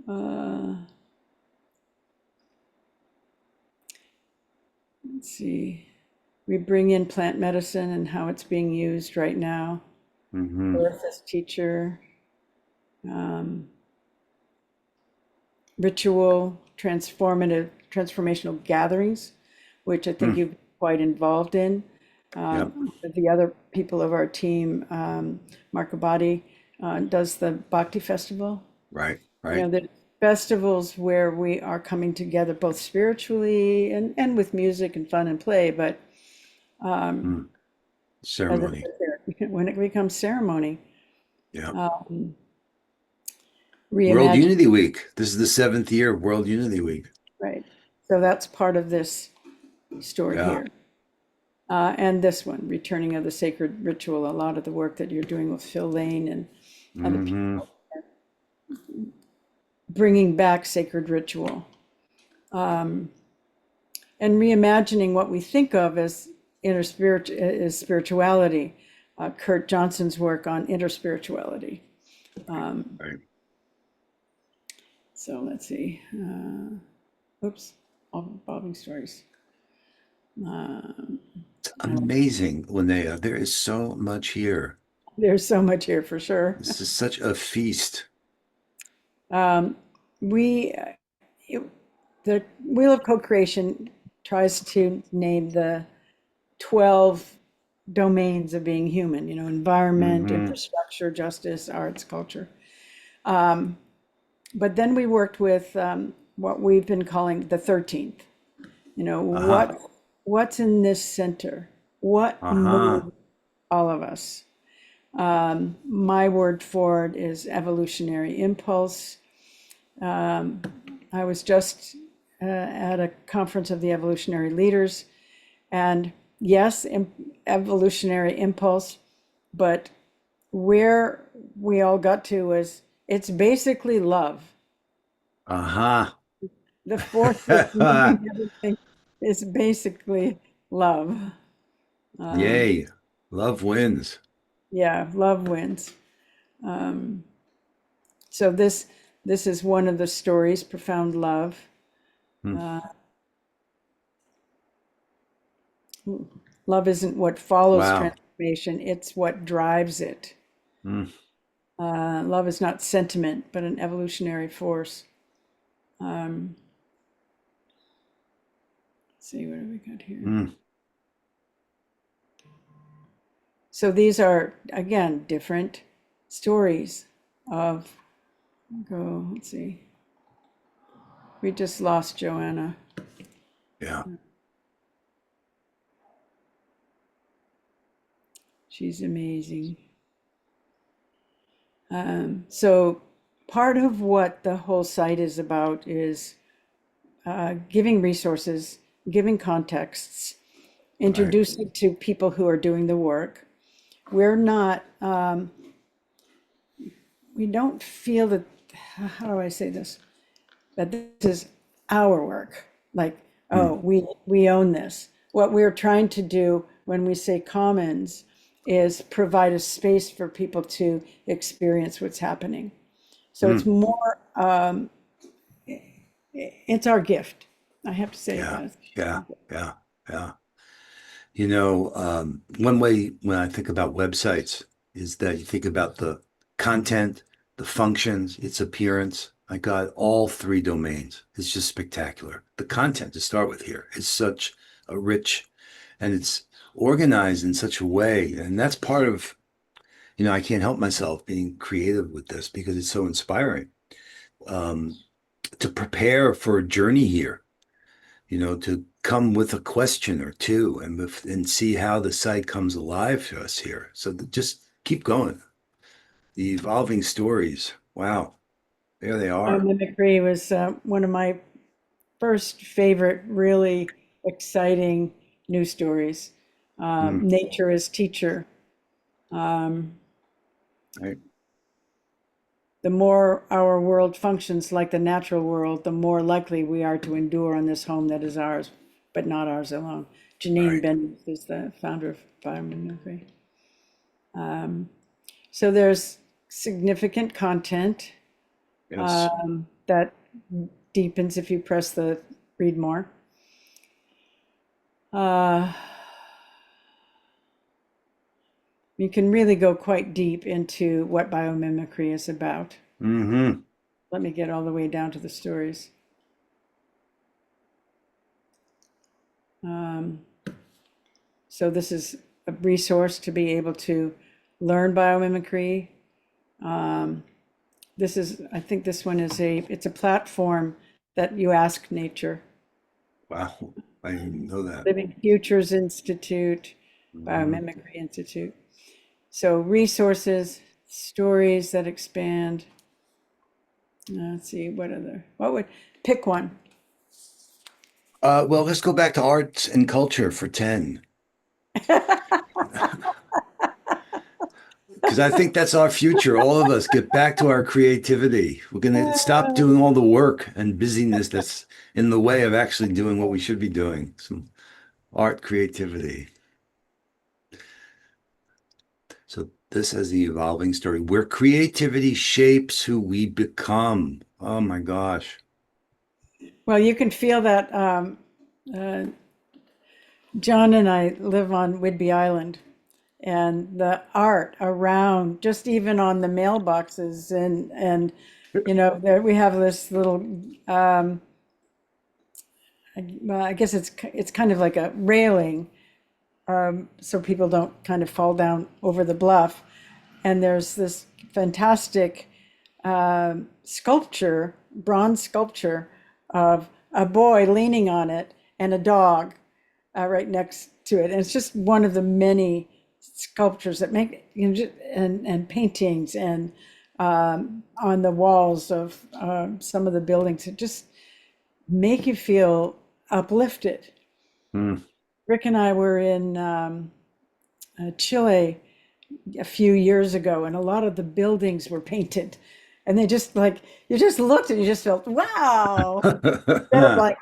Speaker 3: Uh, let's see. We bring in plant medicine and how it's being used right now.
Speaker 2: hmm
Speaker 3: Earth as teacher. Um, Ritual, transformational gatherings, which I think
Speaker 2: mm,
Speaker 3: you've been quite involved in.
Speaker 2: yep.
Speaker 3: The other people of our team, Mark Abadi, does the Bhakti Festival.
Speaker 2: Right.
Speaker 3: You know,
Speaker 2: Right.
Speaker 3: the festivals where we are coming together both spiritually and with music and fun and play, but
Speaker 2: Mm,
Speaker 3: as it
Speaker 2: ceremony.
Speaker 3: says there, when it becomes ceremony,
Speaker 2: Yeah. World
Speaker 3: reimagine,
Speaker 2: Unity Week. This is the 7th year of World Unity Week.
Speaker 3: right? So that's part of this story
Speaker 2: Yeah.
Speaker 3: here. And this one, Returning of the Sacred Ritual, a lot of the work that you're doing with Phil Lane and other people,
Speaker 2: hmm
Speaker 3: bringing back sacred ritual and reimagining what we think of as as spirituality. Kurt Johnson's work on interspirituality.
Speaker 2: Right.
Speaker 3: So let's see. Oops, all bobbing stories.
Speaker 2: It's amazing, Lynnaea. There is so much here.
Speaker 3: There's so much here for sure.
Speaker 2: This is such a feast.
Speaker 3: Um, we it, the Wheel of Co-Creation tries to name the 12 domains of being human, environment,
Speaker 2: hmm
Speaker 3: infrastructure, justice, arts, culture. But then we worked with what we've been calling the 13th.
Speaker 2: Uh-huh.
Speaker 3: What's in this center? What
Speaker 2: Uh-huh.
Speaker 3: moves all of us? My word for it is evolutionary impulse. I was just at a conference of the evolutionary leaders, and yes, evolutionary impulse, but where we all got to was it's basically love.
Speaker 2: Uh-huh.
Speaker 3: The force that's moving everything is basically love.
Speaker 2: Yay. Love wins.
Speaker 3: Yeah, love wins. So this is one of the stories, profound love.
Speaker 2: Hmm.
Speaker 3: Love isn't what follows
Speaker 2: Wow.
Speaker 3: transformation, it's what drives it.
Speaker 2: Hmm.
Speaker 3: Love is not sentiment, but an evolutionary force. Let's see, what have we got here?
Speaker 2: Hmm.
Speaker 3: So these are, again, different stories of, let's see. We just lost Joanna.
Speaker 2: Yeah.
Speaker 3: She's amazing. So part of what the whole site is about is giving resources, giving contexts, introducing to people who are doing the work. We're not, we don't feel that, how do I say this? That this is our work. Like, oh, we own this. What we're trying to do when we say commons is provide a space for people to experience what's happening. So it's more, it's our gift. I have to say
Speaker 2: Yeah,
Speaker 3: that.
Speaker 2: yeah, yeah, yeah. You know, one way when I think about websites is that you think about the content, the functions, its appearance. I got all three domains. It's just spectacular. The content to start with here is such a rich, and it's organized in such a way. And that's part of, I can't help myself being creative with this because it's so inspiring. Um, to prepare for a journey here, to come with a question or two and see how the site comes alive to us here. So just keep going. The evolving stories. Wow, there they are.
Speaker 3: Mimicry was one of my first favorite, really exciting news stories.
Speaker 2: Mm,
Speaker 3: Nature as teacher. Um,
Speaker 2: right,
Speaker 3: the more our world functions like the natural world, the more likely we are to endure on this home that is ours, but not ours alone. Janine
Speaker 2: right.
Speaker 3: Bendis is the founder of biomimicry. So there's significant content
Speaker 2: Yes.
Speaker 3: that deepens if you press the read more. You can really go quite deep into what biomimicry is about.
Speaker 2: Mm-hmm.
Speaker 3: Let me get all the way down to the stories. So this is a resource to be able to learn biomimicry. I think this one is it's a platform that you ask nature.
Speaker 2: Wow. I didn't know that.
Speaker 3: Living Futures Institute,
Speaker 2: Mhm.
Speaker 3: Biomimicry Institute. So resources, stories that expand. Let's see, pick one.
Speaker 2: Well, let's go back to arts and culture for 10. Because I think that's our future. All of us get back to our creativity. We're going to stop doing all the work and busyness that's in the way of actually doing what we should be doing. Some art, creativity. So this is the evolving story where creativity shapes who we become. Oh my gosh.
Speaker 3: Well, you can feel that uh, John and I live on Whidbey Island, and the art around, just even on the mailboxes, and there we have this little. Well, I guess it's kind of like a railing, so people don't kind of fall down over the bluff. And there's this fantastic sculpture, bronze sculpture of a boy leaning on it and a dog right next to it. And it's just one of the many sculptures that make, and paintings and on the walls of some of the buildings that just make you feel uplifted.
Speaker 2: Hmm.
Speaker 3: Rick and I were in Chile a few years ago, and a lot of the buildings were painted, and they just like you just looked and you just felt wow. Instead of like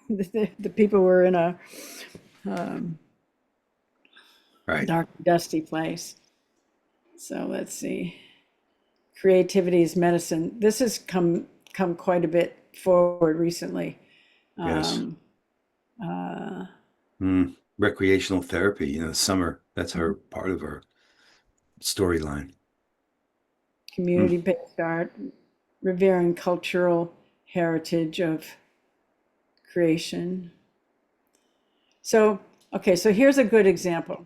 Speaker 3: the people were in a
Speaker 2: Right.
Speaker 3: dark, dusty place. So let's see. Creativity is medicine. This has come quite a bit forward recently.
Speaker 2: Yes.
Speaker 3: Um, uh,
Speaker 2: Recreational therapy, summer, that's her part of her storyline. Mm.
Speaker 3: Community-based art, revering cultural heritage of creation. So, okay, so here's a good example.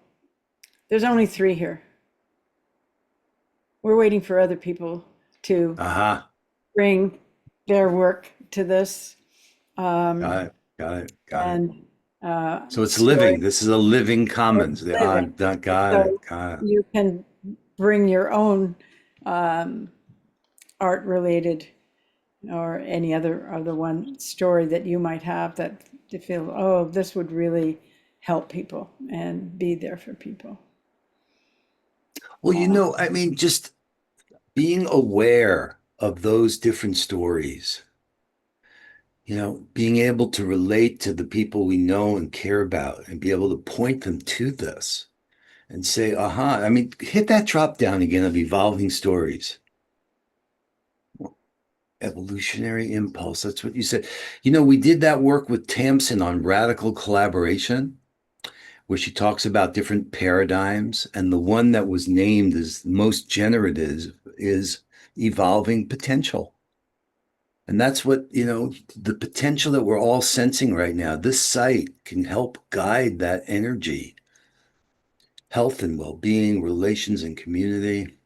Speaker 3: There's only three here. We're waiting for other people to
Speaker 2: Aha.
Speaker 3: bring their work to this.
Speaker 2: Got it. Got it. Got it.
Speaker 3: And
Speaker 2: So it's
Speaker 3: story
Speaker 2: living. This is a living commons.
Speaker 3: living.
Speaker 2: Got it.
Speaker 3: So
Speaker 2: Got it.
Speaker 3: you can bring your own art related or any other one story that you might have that to feel, oh, this would really help people and be there for people.
Speaker 2: Well, I mean, just being aware of those different stories, being able to relate to the people we know and care about and be able to point them to this and say, aha, I mean, hit that drop down again of evolving stories. Evolutionary impulse. That's what you said. We did that work with Tamsin on radical collaboration, where she talks about different paradigms. And the one that was named as most generative is evolving potential. And that's what, the potential that we're all sensing right now. This site can help guide that energy, health and well-being, relations and community.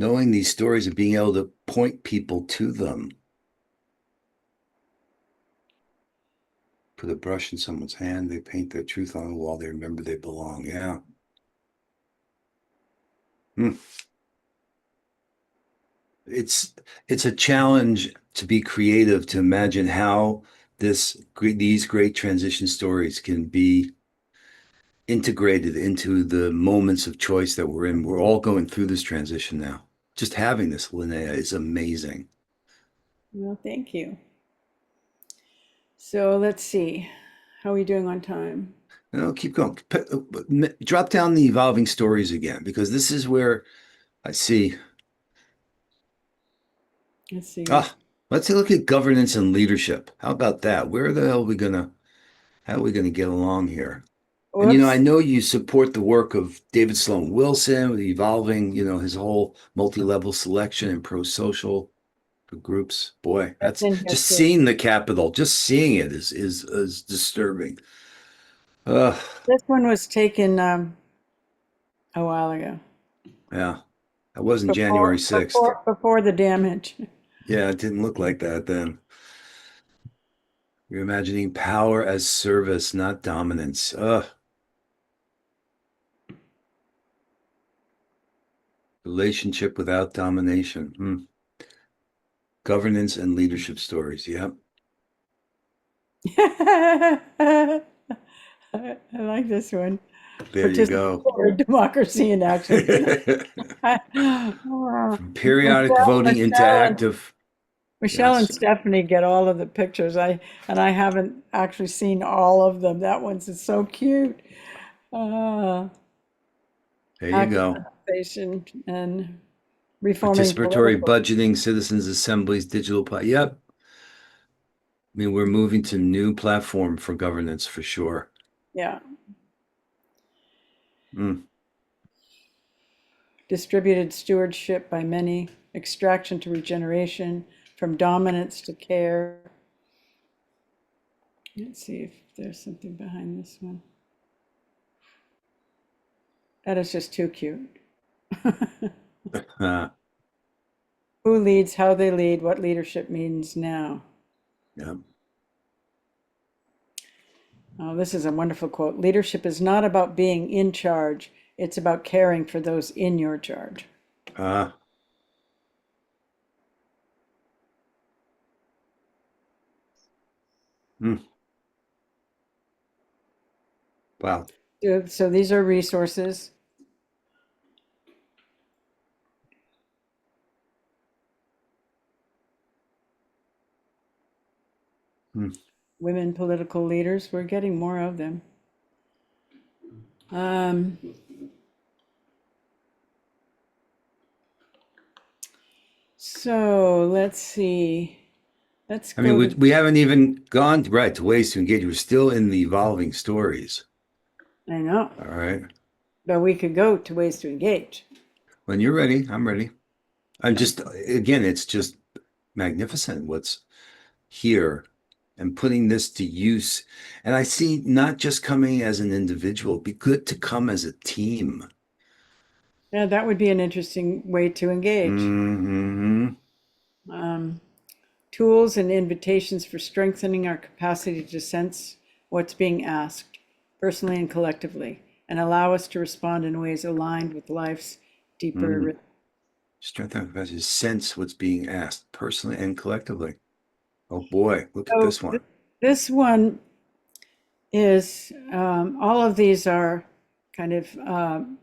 Speaker 2: Knowing these stories and being able to point people to them. Put a brush in someone's hand, they paint their truth on the wall, they remember they belong. Yeah. It's a challenge to be creative, to imagine how these great transition stories can be integrated into the moments of choice that we're in. We're all going through this transition now. Just having this, Lynnaea, is amazing.
Speaker 3: Well, thank you. So let's see. How are we doing on time?
Speaker 2: No, keep going. Drop down the evolving stories again, because this is where I see.
Speaker 3: Let's see.
Speaker 2: Let's look at governance and leadership. How about that? Where the hell how are we gonna get along here?
Speaker 3: Whoops.
Speaker 2: And I know you support the work of David Sloan Wilson with evolving, his whole multi-level selection and pro-social groups. Boy, that's just seeing the capital, just seeing it is disturbing.
Speaker 3: This one was taken a while ago.
Speaker 2: Yeah, that wasn't January 6th.
Speaker 3: Before the damage.
Speaker 2: Yeah, it didn't look like that then. You're imagining power as service, not dominance. Relationship without domination. Governance and leadership stories. Yep.
Speaker 3: I like this one.
Speaker 2: There you go.
Speaker 3: Democracy in action.
Speaker 2: From periodic voting into active.
Speaker 3: Michelle and Stephanie get all of the pictures. I haven't actually seen all of them. That one's is so cute.
Speaker 2: There you go.
Speaker 3: And reforming
Speaker 2: participatory budgeting, citizens assemblies, digital. Yep. I mean, we're moving to new platform for governance for sure.
Speaker 3: Yeah. Distributed stewardship by many, extraction to regeneration, from dominance to care. Let's see if there's something behind this one. That is just too cute. Who leads, how they lead, what leadership means now.
Speaker 2: Yeah.
Speaker 3: Oh, this is a wonderful quote. Leadership is not about being in charge. It's about caring for those in your charge.
Speaker 2: Wow.
Speaker 3: So these are resources. Women political leaders, we're getting more of them. So let's see.
Speaker 2: I mean, we haven't even gone to ways to engage. We're still in the evolving stories.
Speaker 3: I know.
Speaker 2: All right.
Speaker 3: But we could go to ways to engage.
Speaker 2: When you're ready, I'm ready. It's just magnificent what's here and putting this to use. And I see not just coming as an individual, it'd be good to come as a team.
Speaker 3: Yeah, that would be an interesting way to engage. Tools and invitations for strengthening our capacity to sense what's being asked, personally and collectively, and allow us to respond in ways aligned with life's deeper rhythm.
Speaker 2: Strengthen our capacity to sense what's being asked, personally and collectively. Oh boy, look at
Speaker 3: So
Speaker 2: this one.
Speaker 3: this one is all of these are kind of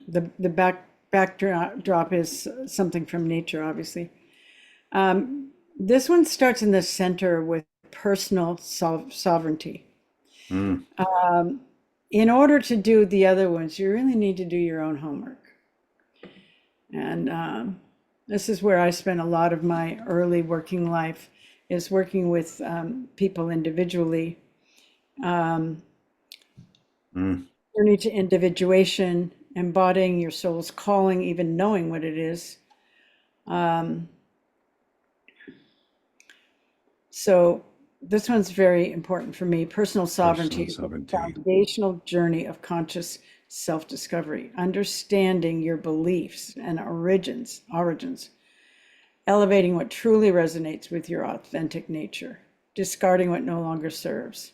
Speaker 3: the backdrop is something from nature, obviously. This one starts in the center with personal sovereignty.
Speaker 2: Mm,
Speaker 3: In order to do the other ones, you really need to do your own homework. And this is where I spent a lot of my early working life, is working with people individually.
Speaker 2: mm,
Speaker 3: Journey to individuation, embodying your soul's calling, even knowing what it is. So this one's very important for me. Personal sovereignty is the
Speaker 2: sovereignty.
Speaker 3: foundational journey of conscious self-discovery, understanding your beliefs and origins, elevating what truly resonates with your authentic nature, discarding what no longer serves.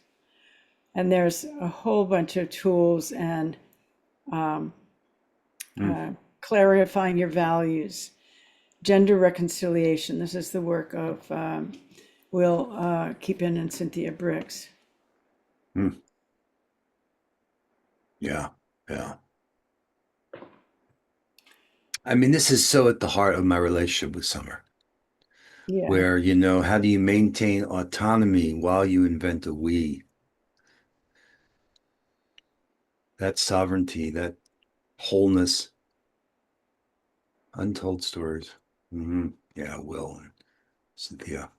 Speaker 3: And there's a whole bunch of tools and clarifying your values, gender reconciliation. This is the work of Will Keepin and Cynthia Briggs.
Speaker 2: mm. Yeah, yeah. I mean, this is so at the heart of my relationship with Summer,
Speaker 3: Yeah.
Speaker 2: where, how do you maintain autonomy while you invent a we? That sovereignty, that wholeness, untold stories. Yeah, Will and Cynthia,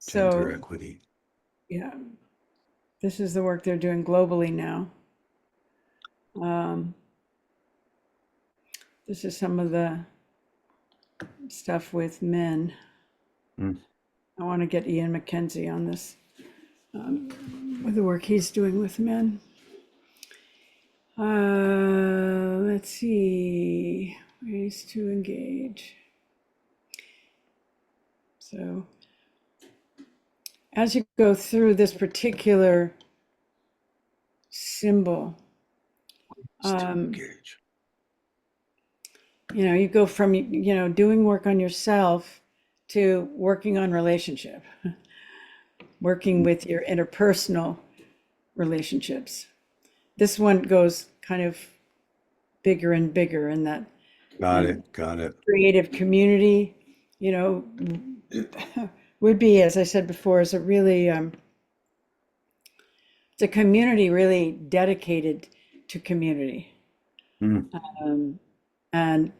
Speaker 2: gender
Speaker 3: So,
Speaker 2: equity.
Speaker 3: yeah, this is the work they're doing globally now. This is some of the stuff with men.
Speaker 2: Mm.
Speaker 3: I want to get Ian McKenzie on this, with the work he's doing with men. Let's see, ways to engage. So as you go through this particular symbol,
Speaker 2: Engage.
Speaker 3: you go from, doing work on yourself to working on relationship, working with your interpersonal relationships. This one goes kind of bigger and bigger in that
Speaker 2: Got it.
Speaker 3: creative community, would be, as I said before, is a really, it's a community really dedicated to community.
Speaker 2: Mm.
Speaker 3: And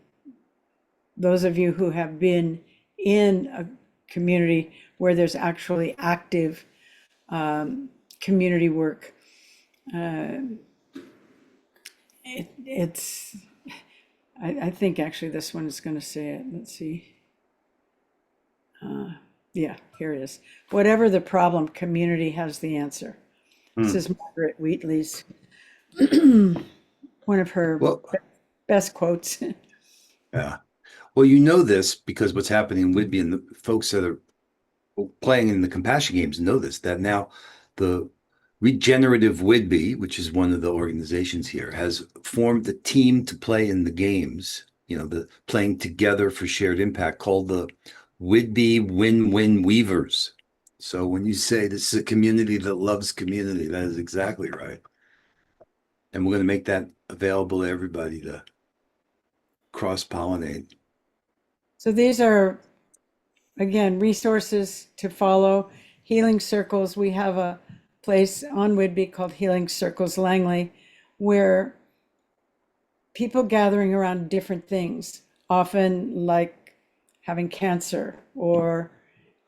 Speaker 3: those of you who have been in a community where there's actually active community work, it's, I think actually this one is going to say it. Let's see. Yeah, here it is. Whatever the problem, community has the answer. This is Margaret Wheatley's, one of her
Speaker 2: Well,
Speaker 3: best quotes.
Speaker 2: yeah. Well, this because what's happening in Whidbey and the folks that are playing in the compassion games know this, that now the regenerative Whidbey, which is one of the organizations here, has formed a team to play in the games, the playing together for shared impact, called the Whidbey Win-Win Weavers. So when you say this is a community that loves community, that is exactly right. And we're going to make that available to everybody to cross-pollinate.
Speaker 3: So these are, again, resources to follow. Healing Circles. We have a place on Whidbey called Healing Circles Langley, where people gathering around different things, often like having cancer or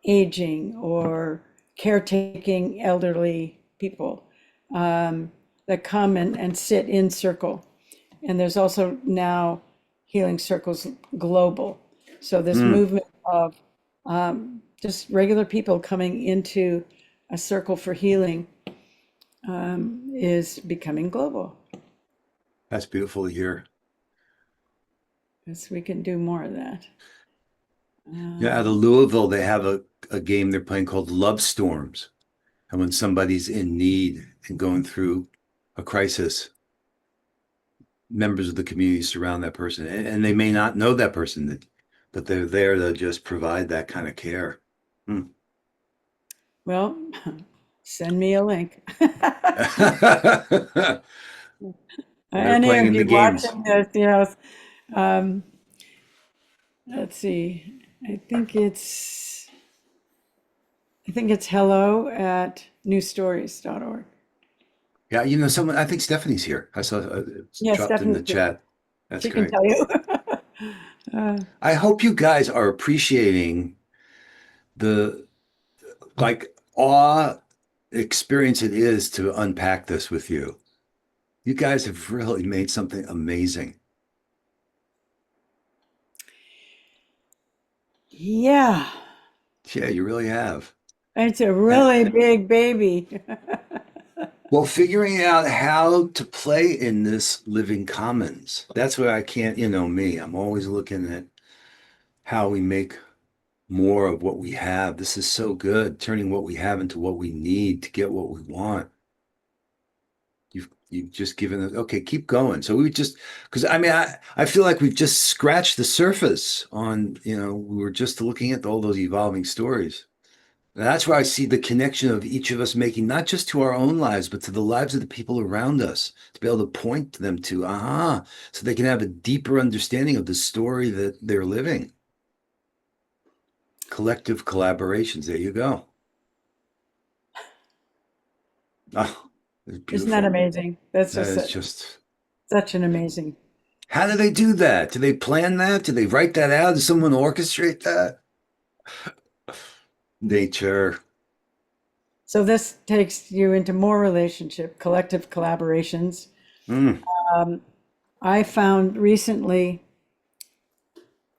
Speaker 3: aging or caretaking elderly people, that come and sit in circle. And there's also now Healing Circles Global. So this movement of just regular people coming into a circle for healing is becoming global.
Speaker 2: That's beautiful to hear.
Speaker 3: Yes, we can do more of that.
Speaker 2: Yeah, out of Louisville, they have a game they're playing called Love Storms. And when somebody's in need and going through a crisis, members of the community surround that person. And they may not know that person. but they're there to just provide that kind of care. Hmm.
Speaker 3: Well, send me a link.
Speaker 2: They're
Speaker 3: Any
Speaker 2: playing
Speaker 3: of
Speaker 2: in the
Speaker 3: you
Speaker 2: games.
Speaker 3: watching this, um, let's see. I think it's hello at newstories.org.
Speaker 2: Yeah, someone. I think Stephanie's here. I saw it's
Speaker 3: Yes,
Speaker 2: dropped in the
Speaker 3: Stephanie's here.
Speaker 2: chat. That's
Speaker 3: She can
Speaker 2: great.
Speaker 3: tell you.
Speaker 2: I hope you guys are appreciating the like awe experience it is to unpack this with you. You guys have really made something amazing.
Speaker 3: Yeah,
Speaker 2: Yeah, you really have.
Speaker 3: it's a
Speaker 2: And,
Speaker 3: really big baby.
Speaker 2: well, figuring out how to play in this living commons. That's where I can't, me. I'm always looking at how we make more of what we have. This is so good, turning what we have into what we need to get what we want. You've just given it, okay, keep going. So we just, because I feel like we've just scratched the surface on, we were just looking at all those evolving stories. And that's where I see the connection of each of us making, not just to our own lives, but to the lives of the people around us, to be able to point them to, so they can have a deeper understanding of the story that they're living. Collective collaborations. There you go. Oh, it's
Speaker 3: Isn't that
Speaker 2: beautiful.
Speaker 3: amazing? That's
Speaker 2: That
Speaker 3: just
Speaker 2: is just.
Speaker 3: such an amazing.
Speaker 2: How do they do that? Do they plan that? Do they write that out? Does someone orchestrate that? Nature.
Speaker 3: So this takes you into more relationship, collective collaborations.
Speaker 2: Mm,
Speaker 3: Um, I found recently,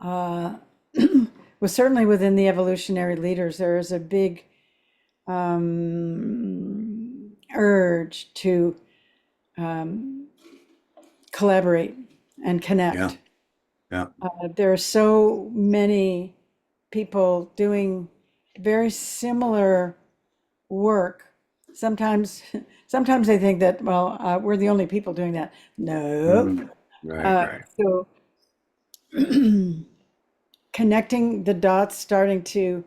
Speaker 3: uh, was certainly within the evolutionary leaders, there is a big urge to collaborate and
Speaker 2: yeah,
Speaker 3: connect.
Speaker 2: yeah.
Speaker 3: There are so many people doing very similar work. Sometimes, sometimes they think that, well, we're the only people doing that. No.
Speaker 2: Mm, right, right.
Speaker 3: So connecting the dots, starting to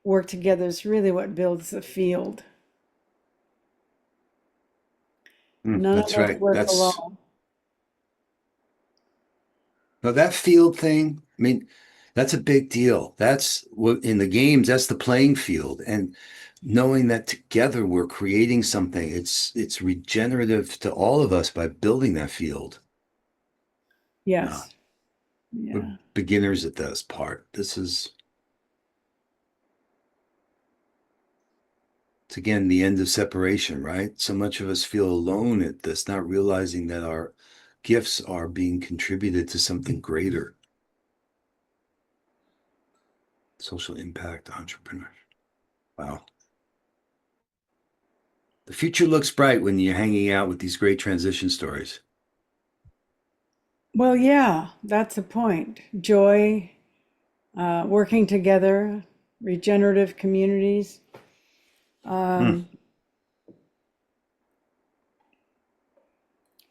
Speaker 3: work together is really what builds the field. None
Speaker 2: That's
Speaker 3: of us
Speaker 2: right.
Speaker 3: work alone.
Speaker 2: No, that field thing, that's a big deal. That's what in the games, that's the playing field. And knowing that together we're creating something, it's regenerative to all of us by building that field. Uh,
Speaker 3: Yes.
Speaker 2: we're
Speaker 3: Yeah.
Speaker 2: beginners at this part. It's again the end of separation, right? So much of us feel alone at this, not realizing that our gifts are being contributed to something greater. Social impact entrepreneur. Wow. The future looks bright when you're hanging out with these great transition stories.
Speaker 3: Well, yeah, that's the point. Joy, working together, regenerative communities.
Speaker 2: Hmm.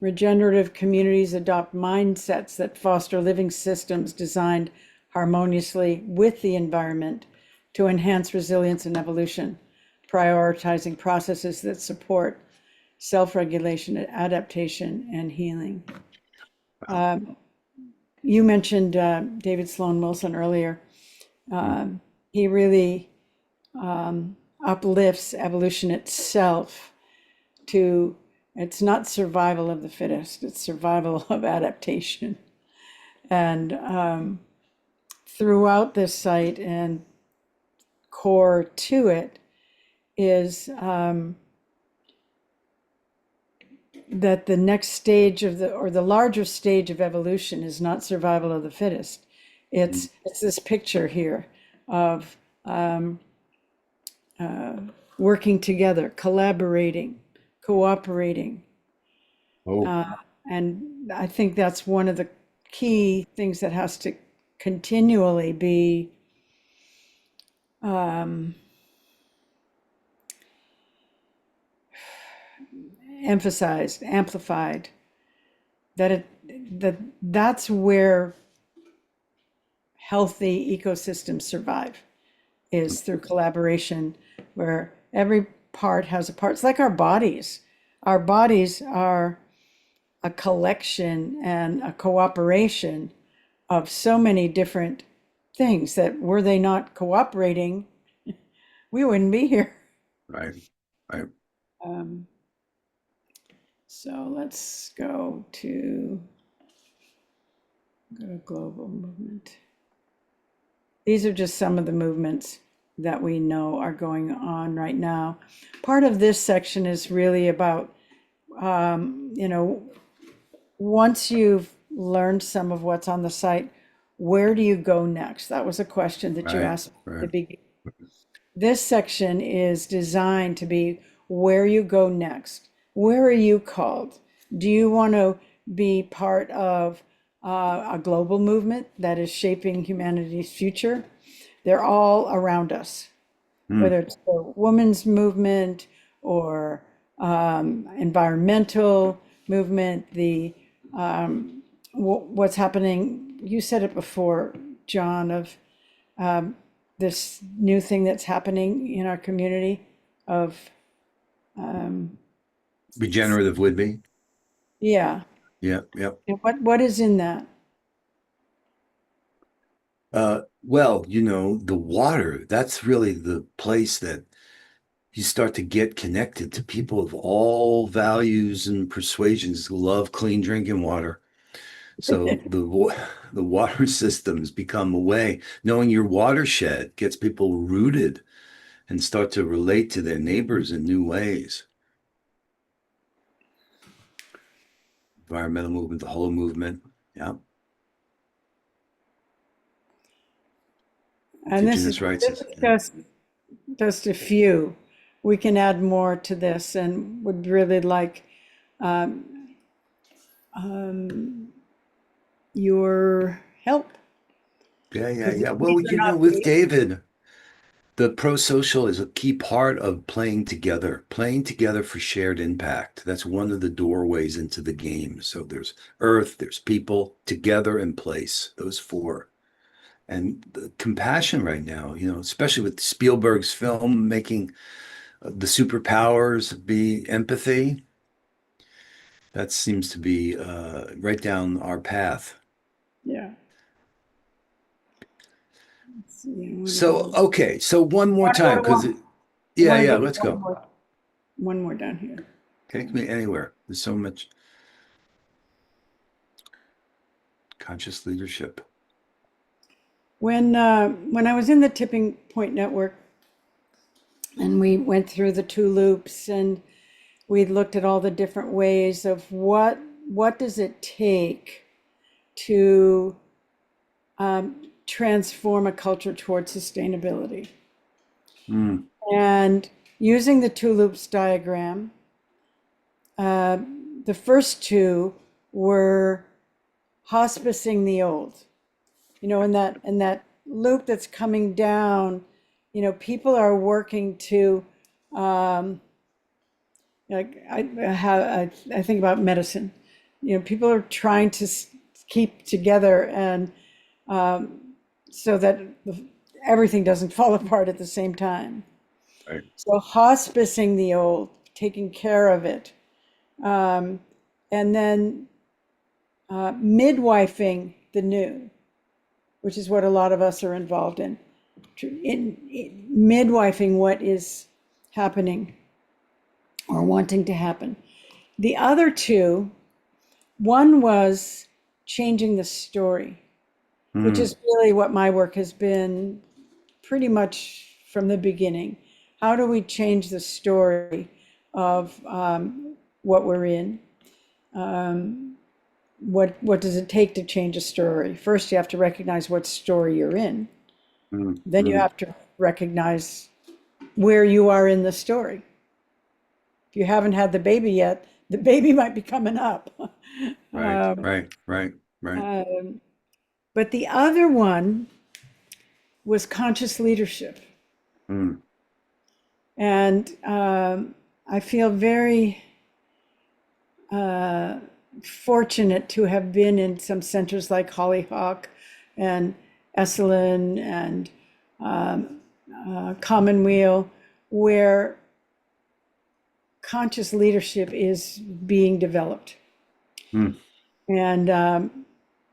Speaker 3: Regenerative communities adopt mindsets that foster living systems designed harmoniously with the environment to enhance resilience and evolution, prioritizing processes that support self-regulation, adaptation, and healing.
Speaker 2: Wow.
Speaker 3: You mentioned David Sloan Wilson earlier.
Speaker 2: Hmm.
Speaker 3: He really uplifts evolution itself to, it's not survival of the fittest, it's survival of adaptation. And throughout this site and core to it is that the next stage of the larger stage of evolution is not survival of the fittest.
Speaker 2: Hmm.
Speaker 3: It's this picture here of working together, collaborating, cooperating.
Speaker 2: Oh,
Speaker 3: And I think that's one of the key things that has to continually be emphasized, amplified, that's where healthy ecosystems survive is through collaboration, where every part has a part. It's like our bodies. Our bodies are a collection and a cooperation of so many different things that were they not cooperating, we wouldn't be here.
Speaker 2: Right. Right.
Speaker 3: Um, so let's go to global movement. These are just some of the movements that we know are going on right now. Part of this section is really about, you know, once you've learned some of what's on the site, where do you go next? That was a question that you
Speaker 2: Right.
Speaker 3: asked at the
Speaker 2: Right.
Speaker 3: beginning. This section is designed to be where you go next. Where are you called? Do you want to be part of a global movement that is shaping humanity's future? They're all around us, whether it's the women's movement or environmental movement, the what's happening. You said it before, John, of this new thing that's happening in our community of,
Speaker 2: Regenerative would be.
Speaker 3: yeah.
Speaker 2: Yeah. Yep.
Speaker 3: And what is in that?
Speaker 2: Well, the water, that's really the place that you start to get connected to people of all values and persuasions who love clean drinking water. So the water systems become a way. Knowing your watershed gets people rooted and start to relate to their neighbors in new ways. Environmental movement, the whole movement. Yeah.
Speaker 3: And this
Speaker 2: Indigenous
Speaker 3: is
Speaker 2: rights.
Speaker 3: just a few. We can add more to this and would really like your help.
Speaker 2: Yeah. Well, with David, the pro-social is a key part of playing together for shared impact. That's one of the doorways into the game. So there's earth, there's people, together, and place, those four. And the compassion right now, especially with Spielberg's film making the superpowers be empathy, that seems to be right down our path.
Speaker 3: Yeah. Let's see,
Speaker 2: Okay. So one more time, because let's go.
Speaker 3: one more down here.
Speaker 2: Take me anywhere. There's so much conscious leadership.
Speaker 3: When I was in the Tipping Point Network and we went through the two loops and we looked at all the different ways of what does it take to transform a culture towards sustainability. And using the two loops diagram, the first two were hospicing the old. In that loop that's coming down, people are working to, like I think about medicine. People are trying to keep together and so that everything doesn't fall apart at the same time.
Speaker 2: Right.
Speaker 3: So hospicing the old, taking care of it, and then midwifing the new, which is what a lot of us are involved in midwifing what is happening or wanting to happen. The other two, one was changing the story, which is really what my work has been pretty much from the beginning. How do we change the story of what we're in? What does it take to change a story? First, you have to recognize what story you're in. Then you have to recognize where you are in the story. If you haven't had the baby yet, the baby might be coming up.
Speaker 2: Right.
Speaker 3: But the other one was conscious leadership. And I feel very fortunate to have been in some centers like Hollyhock and Esalen and Commonweal, where conscious leadership is being developed.
Speaker 2: Mm.
Speaker 3: And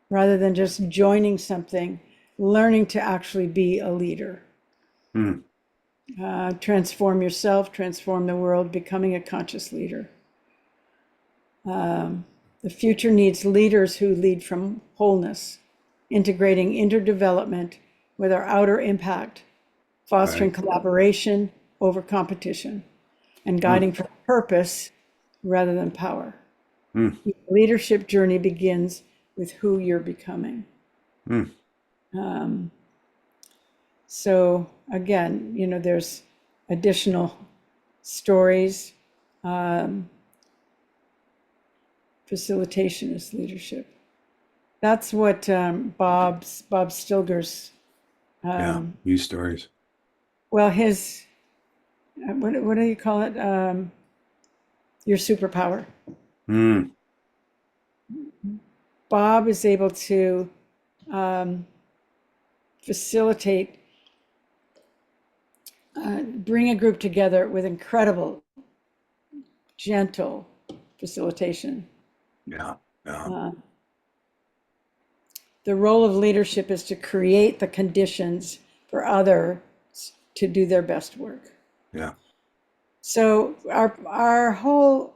Speaker 3: rather than just joining something, learning to actually be a leader.
Speaker 2: Mm.
Speaker 3: Transform yourself, transform the world, becoming a conscious leader. The future needs leaders who lead from wholeness, integrating interdevelopment with our outer impact, fostering
Speaker 2: Right.
Speaker 3: collaboration over competition, and guiding for purpose rather than power.
Speaker 2: Mm.
Speaker 3: The leadership journey begins with who you're becoming.
Speaker 2: Mm.
Speaker 3: So again, there's additional stories. Facilitation is leadership. That's what Bob Stilger's,
Speaker 2: Yeah. News stories.
Speaker 3: well, his, what do you call it? Your superpower.
Speaker 2: Mm.
Speaker 3: Bob is able to facilitate, bring a group together with incredible, gentle facilitation.
Speaker 2: Yeah. Yeah.
Speaker 3: The role of leadership is to create the conditions for others to do their best work.
Speaker 2: Yeah.
Speaker 3: So our whole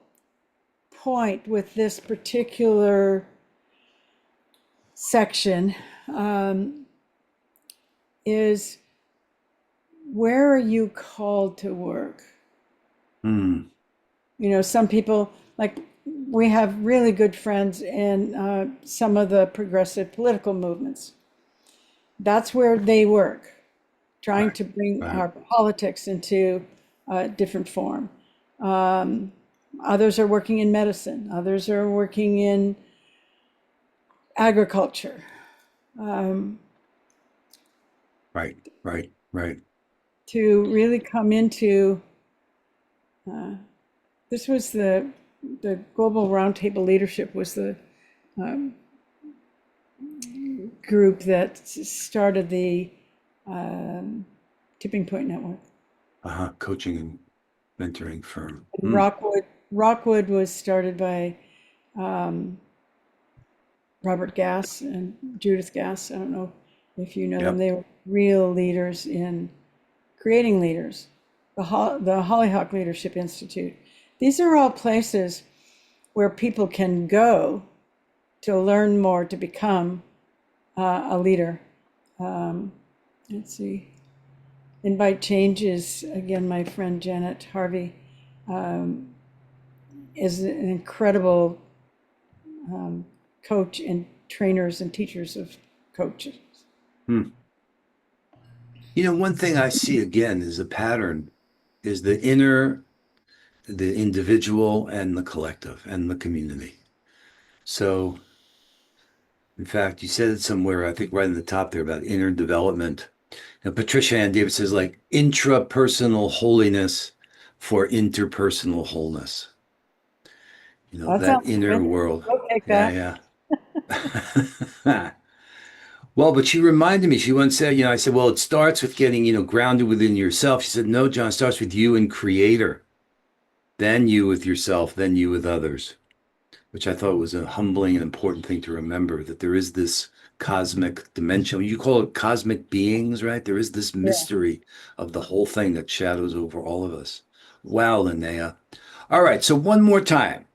Speaker 3: point with this particular section is, where are you called to work?
Speaker 2: Mm.
Speaker 3: Some people, like, we have really good friends in some of the progressive political movements. That's where they work, trying
Speaker 2: Right.
Speaker 3: to bring
Speaker 2: Right.
Speaker 3: our politics into a different form. Others are working in medicine. Others are working in agriculture.
Speaker 2: Right. Right. Right.
Speaker 3: To really come into, this was the Global Roundtable Leadership was the group that started the Tipping Point Network.
Speaker 2: Coaching and mentoring firm.
Speaker 3: And Rockwood was started by Robert Gass and Judith Gass. I don't know if you know them.
Speaker 2: Yep.
Speaker 3: They were real leaders in creating leaders. The Hollyhock Leadership Institute. These are all places where people can go to learn more, to become a leader. Let's see. Invite Change is, again, my friend Janet Harvey is an incredible coach and trainers and teachers of coaches.
Speaker 2: Hmm. One thing I see again is a pattern is the inner, the individual, and the collective and the community. So, in fact, you said it somewhere, I think right in the top there about inner development. Patricia Ann David says, like, intrapersonal holiness for interpersonal wholeness.
Speaker 3: That
Speaker 2: That
Speaker 3: sounds
Speaker 2: inner
Speaker 3: good.
Speaker 2: world.
Speaker 3: I'll take
Speaker 2: Yeah,
Speaker 3: that.
Speaker 2: yeah. Well, but she reminded me, she once said, I said, well, it starts with getting, grounded within yourself. She said, no, John, it starts with you and creator, then you with yourself, then you with others, which I thought was a humbling and important thing to remember, that there is this cosmic dimension. You call it cosmic beings, right? There is this
Speaker 3: Yeah.
Speaker 2: mystery of the whole thing that shadows over all of us. Wow, Lynnaea. All right, so one more time.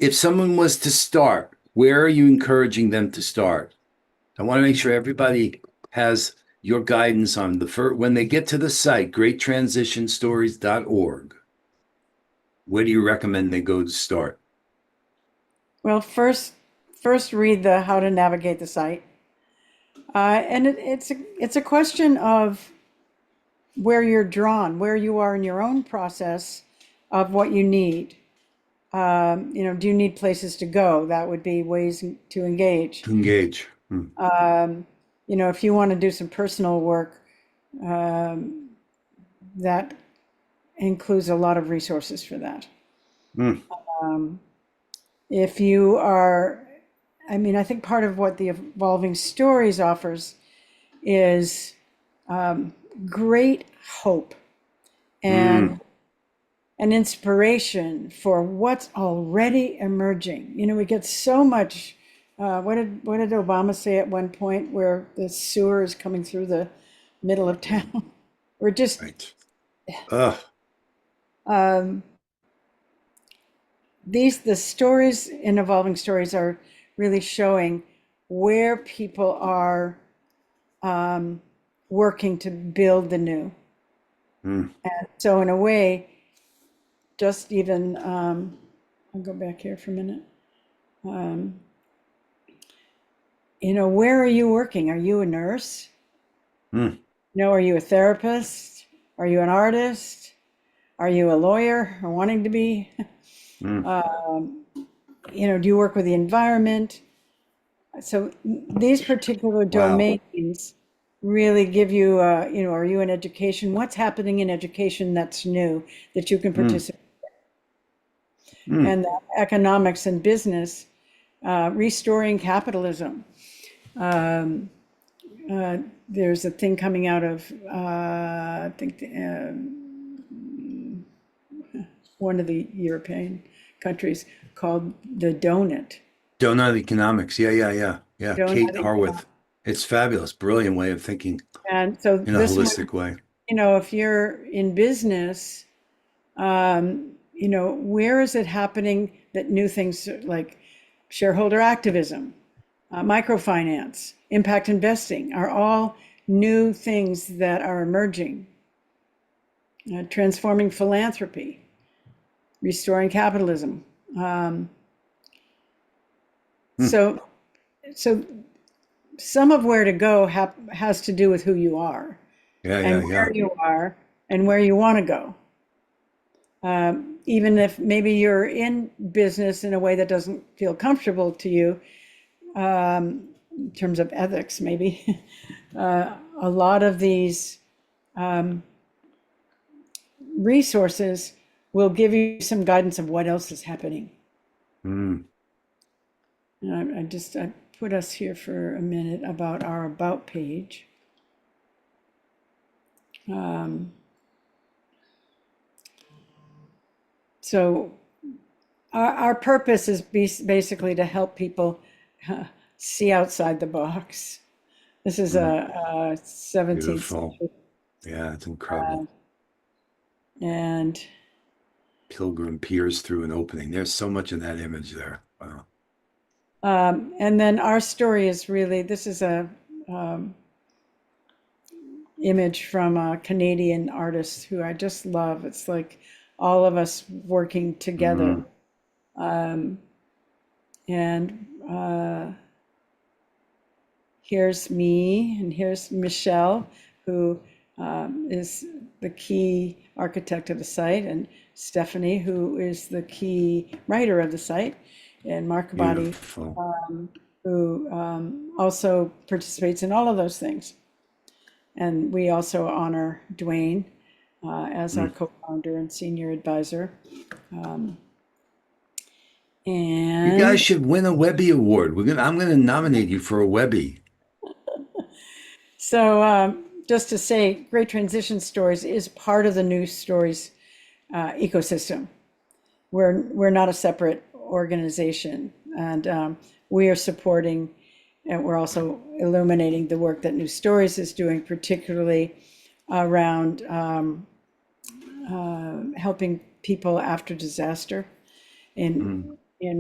Speaker 2: If someone was to start, where are you encouraging them to start? I want to make sure everybody has your guidance on the first, when they get to the site, greattransitionstories.org. Where do you recommend they go to start?
Speaker 3: Well, first read the how to navigate the site, and it's a question of where you're drawn, where you are in your own process of what you need. Do you need places to go? That would be ways to engage.
Speaker 2: To engage.
Speaker 3: If you want to do some personal work, that includes a lot of resources for that.
Speaker 2: Mm.
Speaker 3: If you are, I think part of what the Evolving Stories offers is great hope and an inspiration for what's already emerging. You know, we get so much. What did Obama say at one point, where the sewer is coming through the middle of town? We're just
Speaker 2: Right. Ugh.
Speaker 3: The stories in Evolving Stories are really showing where people are working to build the new.
Speaker 2: Mm.
Speaker 3: And so in a way, just even, I'll go back here for a minute. You know, where are you working? Are you a nurse?
Speaker 2: Mm.
Speaker 3: No, are you a therapist? Are you an artist? Are you a lawyer or wanting to be?
Speaker 2: Mm.
Speaker 3: You know, do you work with the environment? So these particular
Speaker 2: Wow.
Speaker 3: domains really give you, you know, are you in education? What's happening in education that's new that you can participate in?
Speaker 2: Mm.
Speaker 3: And economics and business, restoring capitalism. There's a thing coming out of, I think, one of the European countries called the donut.
Speaker 2: Donut economics. Yeah. Kate
Speaker 3: Donut.
Speaker 2: Harwith. It's fabulous. Brilliant way of thinking
Speaker 3: And so
Speaker 2: in a
Speaker 3: this one,
Speaker 2: holistic way.
Speaker 3: you know, if you're in business, you know, where is it happening that new things like shareholder activism, microfinance, impact investing are all new things that are emerging. Transforming philanthropy, restoring capitalism. So, so some of where to go has to do with who you are and
Speaker 2: Yeah.
Speaker 3: where you are and where you want to go. Even if maybe you're in business in a way that doesn't feel comfortable to you, in terms of ethics, maybe, a lot of these resources will give you some guidance of what else is happening.
Speaker 2: Mm.
Speaker 3: And I put us here for a minute about our About page. So our purpose is basically to help people see outside the box. This is a 17th
Speaker 2: Beautiful.
Speaker 3: century,
Speaker 2: Yeah, it's incredible.
Speaker 3: and
Speaker 2: Pilgrim peers through an opening. There's so much in that image there. Wow.
Speaker 3: and then our story is really, this is a image from a Canadian artist who I just love. It's like all of us working together. And here's me, and here's Michelle, who is the key architect of the site, and Stephanie, who is the key writer of the site, and Mark Body,
Speaker 2: Beautiful.
Speaker 3: who also participates in all of those things. And we also honor Dwayne as our co-founder and senior advisor.
Speaker 2: You guys
Speaker 3: And
Speaker 2: should win a Webby Award. I'm gonna nominate you for a Webby.
Speaker 3: so just to say, Great Transition Stories is part of the New Stories ecosystem. We're not a separate organization, and we are supporting, and we're also illuminating the work that New Stories is doing, particularly around helping people after disaster in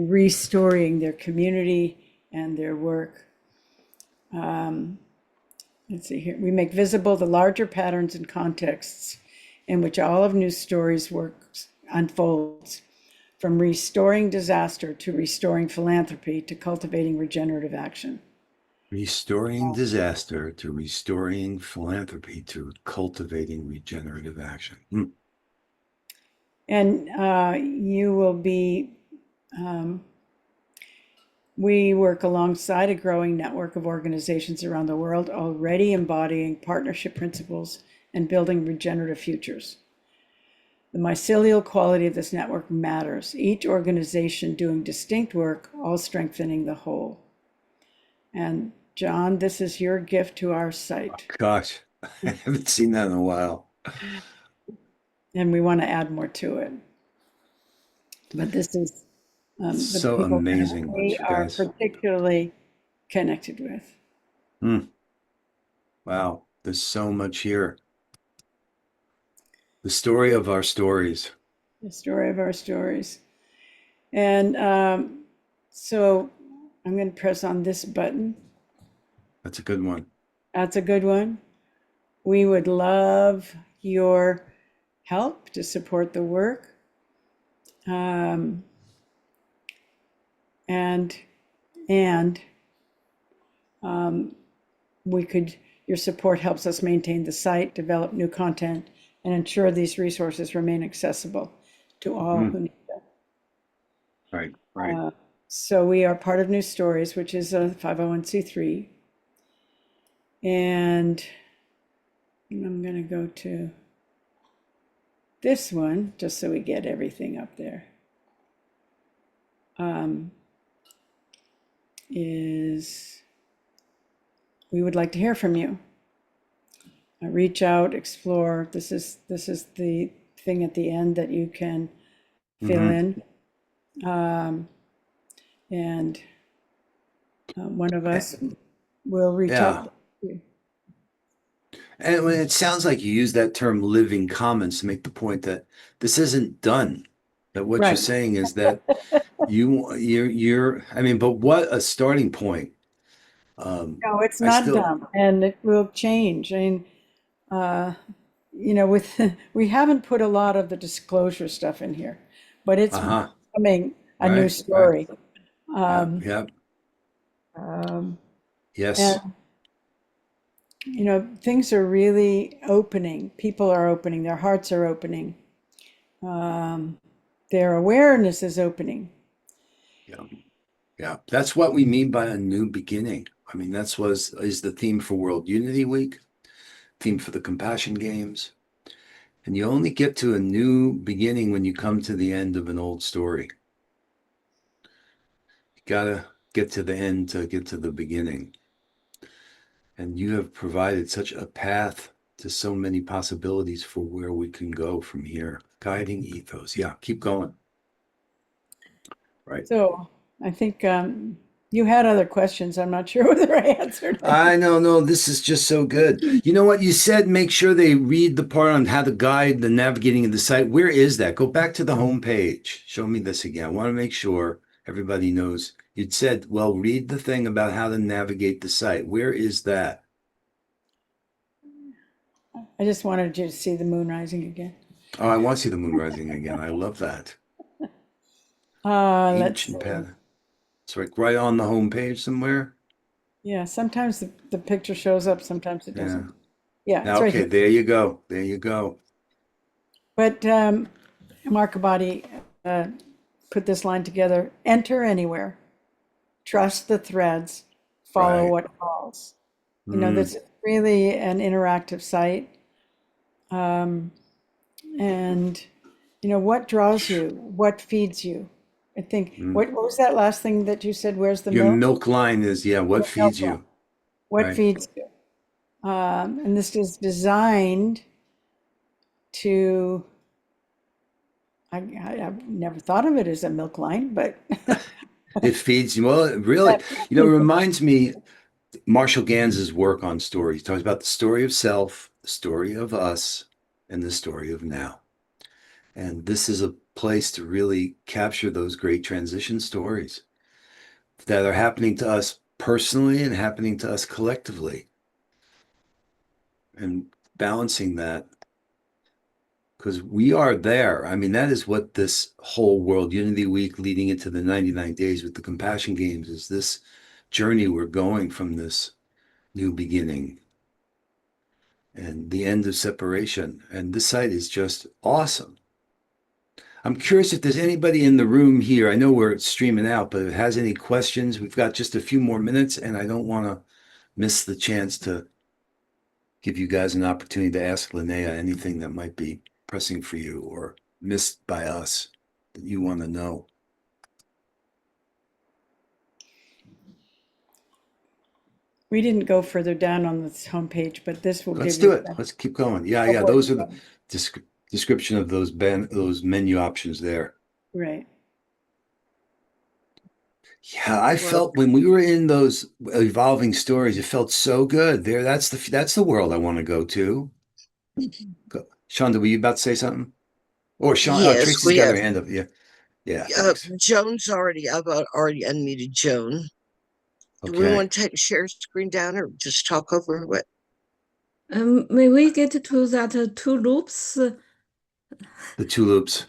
Speaker 3: restoring their community and their work. Let's see here. We make visible the larger patterns and contexts in which all of New Stories' work unfolds, from restoring disaster to restoring philanthropy to cultivating regenerative action.
Speaker 2: Restoring disaster to restoring philanthropy to cultivating regenerative action.
Speaker 3: And you will be, we work alongside a growing network of organizations around the world already embodying partnership principles and building regenerative futures. The mycelial quality of this network matters, each organization doing distinct work, all strengthening the whole. And John, this is your gift to our site.
Speaker 2: Gosh, I haven't seen that in a while.
Speaker 3: And we want to add more to it. But this is the
Speaker 2: So
Speaker 3: people that
Speaker 2: amazing what
Speaker 3: we
Speaker 2: you
Speaker 3: are
Speaker 2: guys.
Speaker 3: particularly connected with.
Speaker 2: Wow, there's so much here. The story of our stories.
Speaker 3: The story of our stories. And so I'm going to press on this button.
Speaker 2: That's a good one.
Speaker 3: That's a good one. We would love your help to support the work. And your support helps us maintain the site, develop new content, and ensure these resources remain accessible to all who need them.
Speaker 2: Right.
Speaker 3: So we are part of New Stories, which is a 501c3. And I'm going to go to this one just so we get everything up there. We would like to hear from you. Reach out, explore. This is the thing at the end that you can fill in. And one of us will reach out to you.
Speaker 2: And when it sounds like you use that term living commons to make the point that this isn't done. That what you're saying is that you're I mean, but what a starting point.
Speaker 3: No, it's not done, and it will change. I mean, we haven't put a lot of the disclosure stuff in here, but it's becoming a new story.
Speaker 2: Yep. Yes.
Speaker 3: And things are really opening. People are opening. Their hearts are opening. Their awareness is opening.
Speaker 2: Yeah. That's what we mean by a new beginning. I mean, is the theme for World Unity Week, theme for the Compassion Games. And you only get to a new beginning when you come to the end of an old story. You gotta get to the end to get to the beginning. And you have provided such a path to so many possibilities for where we can go from here. Guiding ethos. Yeah, keep going. Right.
Speaker 3: So I think you had other questions. I'm not sure whether I answered them.
Speaker 2: I know, no, this is just so good. You know what? You said make sure they read the part on how to guide the navigating of the site. Where is that? Go back to the home page. Show me this again. I want to make sure everybody knows. You'd said, well, read the thing about how to navigate the site. Where is that?
Speaker 3: I just wanted you to see the moon rising again.
Speaker 2: Oh, I want to see the moon rising again. I love that.
Speaker 3: Ancient
Speaker 2: pattern. It's like right on the home page somewhere.
Speaker 3: Yeah, sometimes the picture shows up, sometimes it doesn't. Yeah,
Speaker 2: now,
Speaker 3: it's right
Speaker 2: okay,
Speaker 3: here.
Speaker 2: there you go. There you go.
Speaker 3: But Mark Abadi put this line together. Enter anywhere. Trust the threads. Follow what falls. That's really an interactive site. And what draws you? What feeds you? I think, what was that last thing that you said? Where's the
Speaker 2: Your
Speaker 3: milk?
Speaker 2: milk line is, what feeds you?
Speaker 3: What feeds you? And this is designed to, I've never thought of it as a milk line, but
Speaker 2: it feeds you. Well, it really, it reminds me Marshall Ganz's work on stories. He talks about the story of self, the story of us, and the story of now. And this is a place to really capture those great transition stories that are happening to us personally and happening to us collectively. And balancing that, because we are there. I mean, that is what this whole World Unity Week leading into the 99 days with the Compassion Games is, this journey we're going from this new beginning and the end of separation. And this site is just awesome. I'm curious if there's anybody in the room here. I know we're streaming out, but if it has any questions, we've got just a few more minutes, and I don't want to miss the chance to give you guys an opportunity to ask Lynnaea anything that might be pressing for you or missed by us that you want to know.
Speaker 3: We didn't go further down on this homepage, but this will
Speaker 2: Let's
Speaker 3: give
Speaker 2: do
Speaker 3: you
Speaker 2: it. Let's keep going. Yeah,
Speaker 3: Oh,
Speaker 2: yeah.
Speaker 3: boy.
Speaker 2: Those are the description of those menu options there.
Speaker 3: Right.
Speaker 2: Yeah, I felt when we were in those evolving stories, it felt so good. There, that's the world I want to go to. Shonda, were you about to say something? Or Sean,
Speaker 1: Yes,
Speaker 2: Tracy's
Speaker 1: we
Speaker 2: got
Speaker 1: have.
Speaker 2: her hand up. Yeah, yeah. Thanks.
Speaker 1: Joan's already. I've already unmuted Joan. Do we
Speaker 2: Okay.
Speaker 1: want to take share screen down or just talk over what?
Speaker 4: May we get to that two loops?
Speaker 2: The two loops.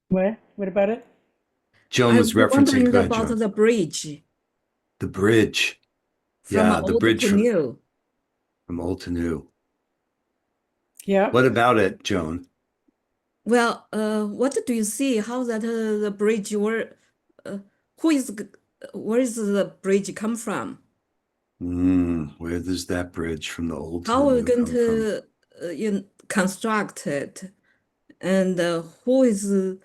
Speaker 3: What? What about it?
Speaker 2: Joan
Speaker 4: I
Speaker 2: was
Speaker 4: was
Speaker 2: referencing.
Speaker 4: wondering
Speaker 2: Go ahead,
Speaker 4: about
Speaker 2: Joan.
Speaker 4: the bridge
Speaker 2: The bridge.
Speaker 4: from
Speaker 2: Yeah, the
Speaker 4: old
Speaker 2: bridge
Speaker 4: to new.
Speaker 2: from old to new.
Speaker 3: Yeah.
Speaker 2: What about it, Joan?
Speaker 4: Well, what do you see? How that the bridge where where is the bridge come from?
Speaker 2: Where does that bridge from the old to
Speaker 4: How
Speaker 2: the
Speaker 4: are we
Speaker 2: new
Speaker 4: going
Speaker 2: come from?
Speaker 4: to construct it? And who is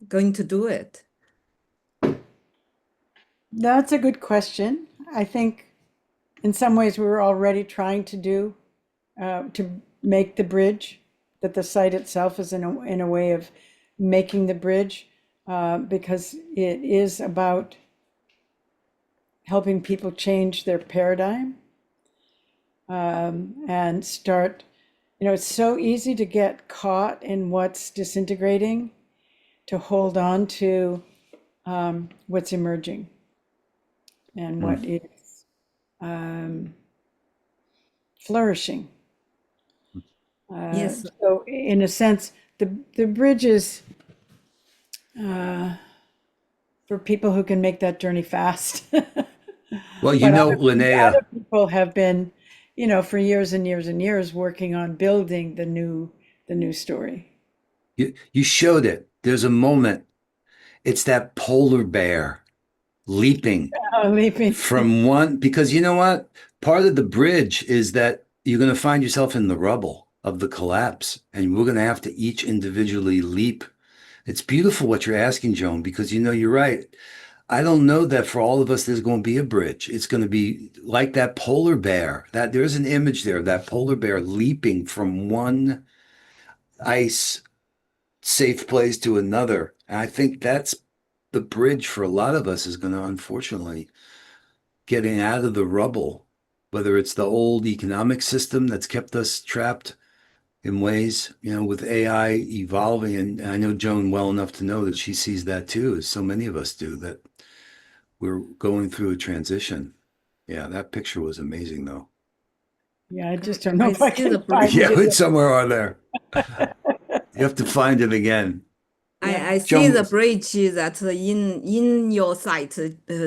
Speaker 4: going to do it?
Speaker 3: That's a good question. I think in some ways we were already trying to make the bridge, that the site itself is in a way of making the bridge, because it is about helping people change their paradigm, and start, it's so easy to get caught in what's disintegrating, to hold on to what's emerging and what is flourishing.
Speaker 4: Yes.
Speaker 3: So in a sense, the bridge is for people who can make that journey fast.
Speaker 2: Well,
Speaker 3: But
Speaker 2: Lynnaea,
Speaker 3: other people have been, for years and years and years working on building the new story.
Speaker 2: you showed it. There's a moment. It's that polar bear leaping
Speaker 3: Leaping.
Speaker 2: from one, because you know what? Part of the bridge is that you're going to find yourself in the rubble of the collapse, and we're going to have to each individually leap. It's beautiful what you're asking, Joan, because you're right. I don't know that for all of us there's going to be a bridge. It's going to be like that polar bear. That there's an image there, that polar bear leaping from one ice safe place to another. And I think that's the bridge for a lot of us, is going to, unfortunately, getting out of the rubble, whether it's the old economic system that's kept us trapped in ways, with AI evolving. And I know Joan well enough to know that she sees that too, as so many of us do, that we're going through a transition. Yeah, that picture was amazing, though.
Speaker 3: Yeah, I just don't know if I
Speaker 4: see
Speaker 3: can
Speaker 4: the
Speaker 3: find
Speaker 4: bridge.
Speaker 2: Yeah,
Speaker 3: it.
Speaker 2: it's somewhere on there. You have to find it again.
Speaker 4: I see
Speaker 2: Joan,
Speaker 4: the bridge that in your site,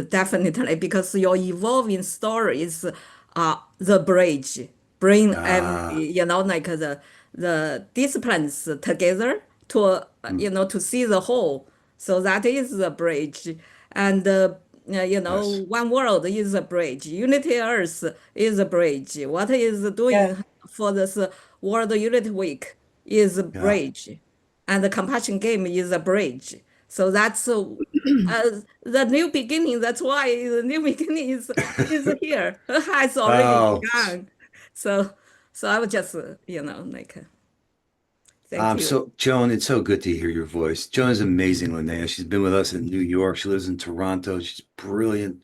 Speaker 4: definitely, because your evolving stories are the bridge, bring every, like the disciplines together to to see the whole. So that is the bridge, and
Speaker 2: yes.
Speaker 4: one world is a bridge. Unity Earth is a bridge. What is
Speaker 3: Yeah.
Speaker 4: doing for this World Unity Week is a
Speaker 2: Yeah.
Speaker 4: bridge, and the compassion game is a bridge. So that's the new beginning. That's why the new beginning is here, has already
Speaker 2: Oh,
Speaker 4: begun. So I would just thank you.
Speaker 2: so Joan, it's so good to hear your voice. Joan is amazing, Lynnaea. She's been with us in New York. She lives in Toronto. She's brilliant.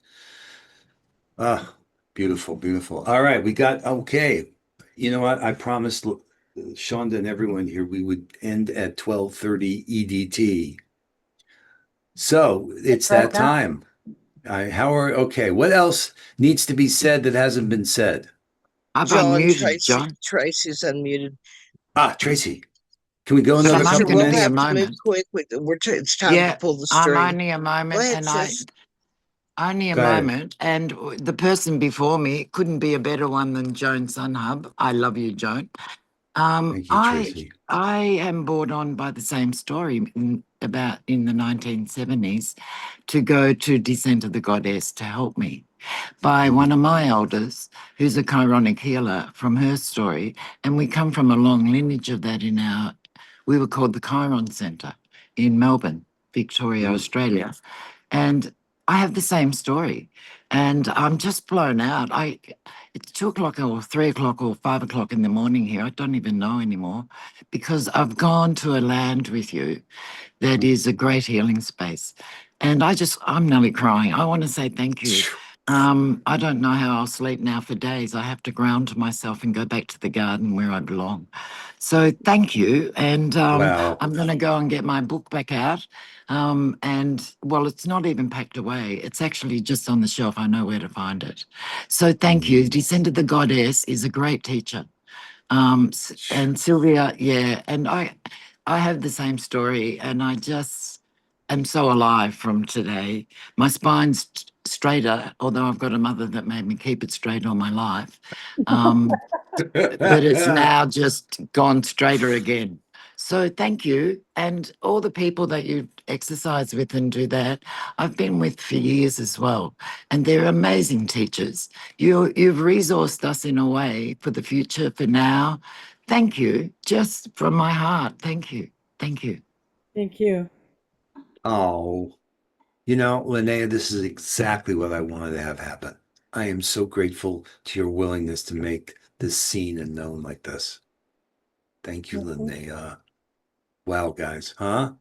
Speaker 2: Ah, beautiful, beautiful. All right, okay. You know what? I promised Shonda and everyone here we would end at 12:30 EDT. So it's that time. Okay, what else needs to be said that hasn't been said?
Speaker 5: I've
Speaker 1: John,
Speaker 5: unmuted John,
Speaker 1: Tracy's unmuted.
Speaker 2: Tracy, can we go
Speaker 5: but
Speaker 2: another
Speaker 5: I'm
Speaker 2: couple
Speaker 5: only
Speaker 1: We'll
Speaker 5: a
Speaker 2: minutes?
Speaker 1: have to move
Speaker 5: moment.
Speaker 1: quick. It's time to
Speaker 5: Yeah,
Speaker 1: pull the
Speaker 5: I'm
Speaker 1: string.
Speaker 5: only a
Speaker 1: Go
Speaker 5: moment,
Speaker 1: ahead,
Speaker 5: and
Speaker 1: sis.
Speaker 5: only a
Speaker 2: Go ahead.
Speaker 5: moment, and the person before me couldn't be a better one than Joan Sunhub. I love you, Joan.
Speaker 2: Thank you, Tracy.
Speaker 5: I am brought on by the same story in the 1970s to go to Descent of the Goddess to help me by one of my elders, who's a chironic healer, from her story. And we come from a long lineage of that we were called the Chiron Centre in Melbourne, Victoria, Australia. And I have the same story, and I'm just blown out. It's 2 o'clock or 3 o'clock or 5 o'clock in the morning here. I don't even know anymore, because I've gone to a land with you that is a great healing space, and I'm nearly crying. I want to say thank you. I don't know how I'll sleep now for days. I have to ground myself and go back to the garden where I belong. So thank you, and
Speaker 2: Wow.
Speaker 5: I'm going to go and get my book back out. And well, it's not even packed away. It's actually just on the shelf. I know where to find it. So thank you. Descent of the Goddess is a great teacher. And Sylvia, yeah, and I have the same story, and I just am so alive from today. My spine's straighter, although I've got a mother that made me keep it straight all my life. But it's now just gone straighter again. So thank you. And all the people that you exercise with and do that, I've been with for years as well. And they're amazing teachers. You've resourced us in a way for the future, for now. Thank you. Just from my heart. Thank you. Thank you.
Speaker 3: Thank you.
Speaker 2: Oh, Lynnaea, this is exactly what I wanted to have happen. I am so grateful to your willingness to make this seen and known like this. Thank you, Lynnaea. Wow, guys, huh?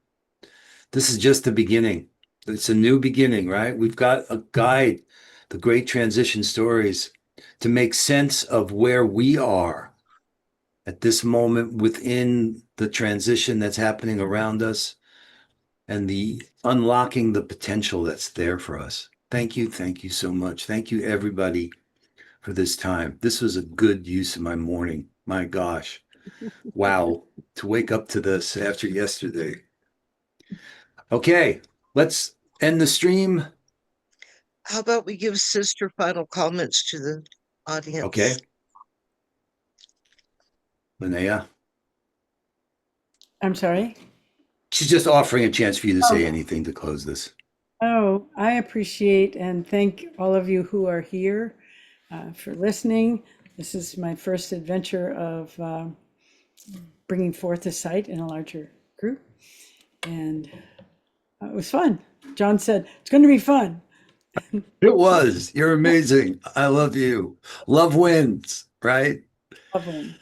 Speaker 2: This is just the beginning. It's a new beginning, right? We've got a guide, the Great Transition Stories, to make sense of where we are at this moment within the transition that's happening around us and the unlocking the potential that's there for us. Thank you so much. Thank you, everybody, for this time. This was a good use of my morning. My gosh. Wow. To wake up to this after yesterday. Okay, let's end the stream.
Speaker 1: How about we give Sister final comments to the audience?
Speaker 2: Okay. Lynnaea.
Speaker 3: I'm sorry.
Speaker 2: She's just offering a chance for you to say
Speaker 3: Oh.
Speaker 2: anything to close this.
Speaker 3: Oh, I appreciate and thank all of you who are here for listening. This is my first adventure of bringing forth a site in a larger group. And it was fun. John said, it's going to be fun.
Speaker 2: It was. You're amazing. I love you. Love wins, right?
Speaker 3: Lovely.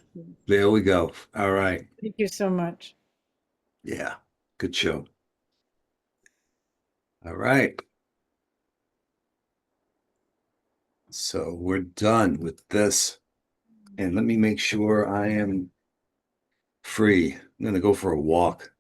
Speaker 2: There we go. All right.
Speaker 3: Thank you so much.
Speaker 2: Yeah. Good show. All right. So we're done with this. And let me make sure I am free. I'm going to go for a walk.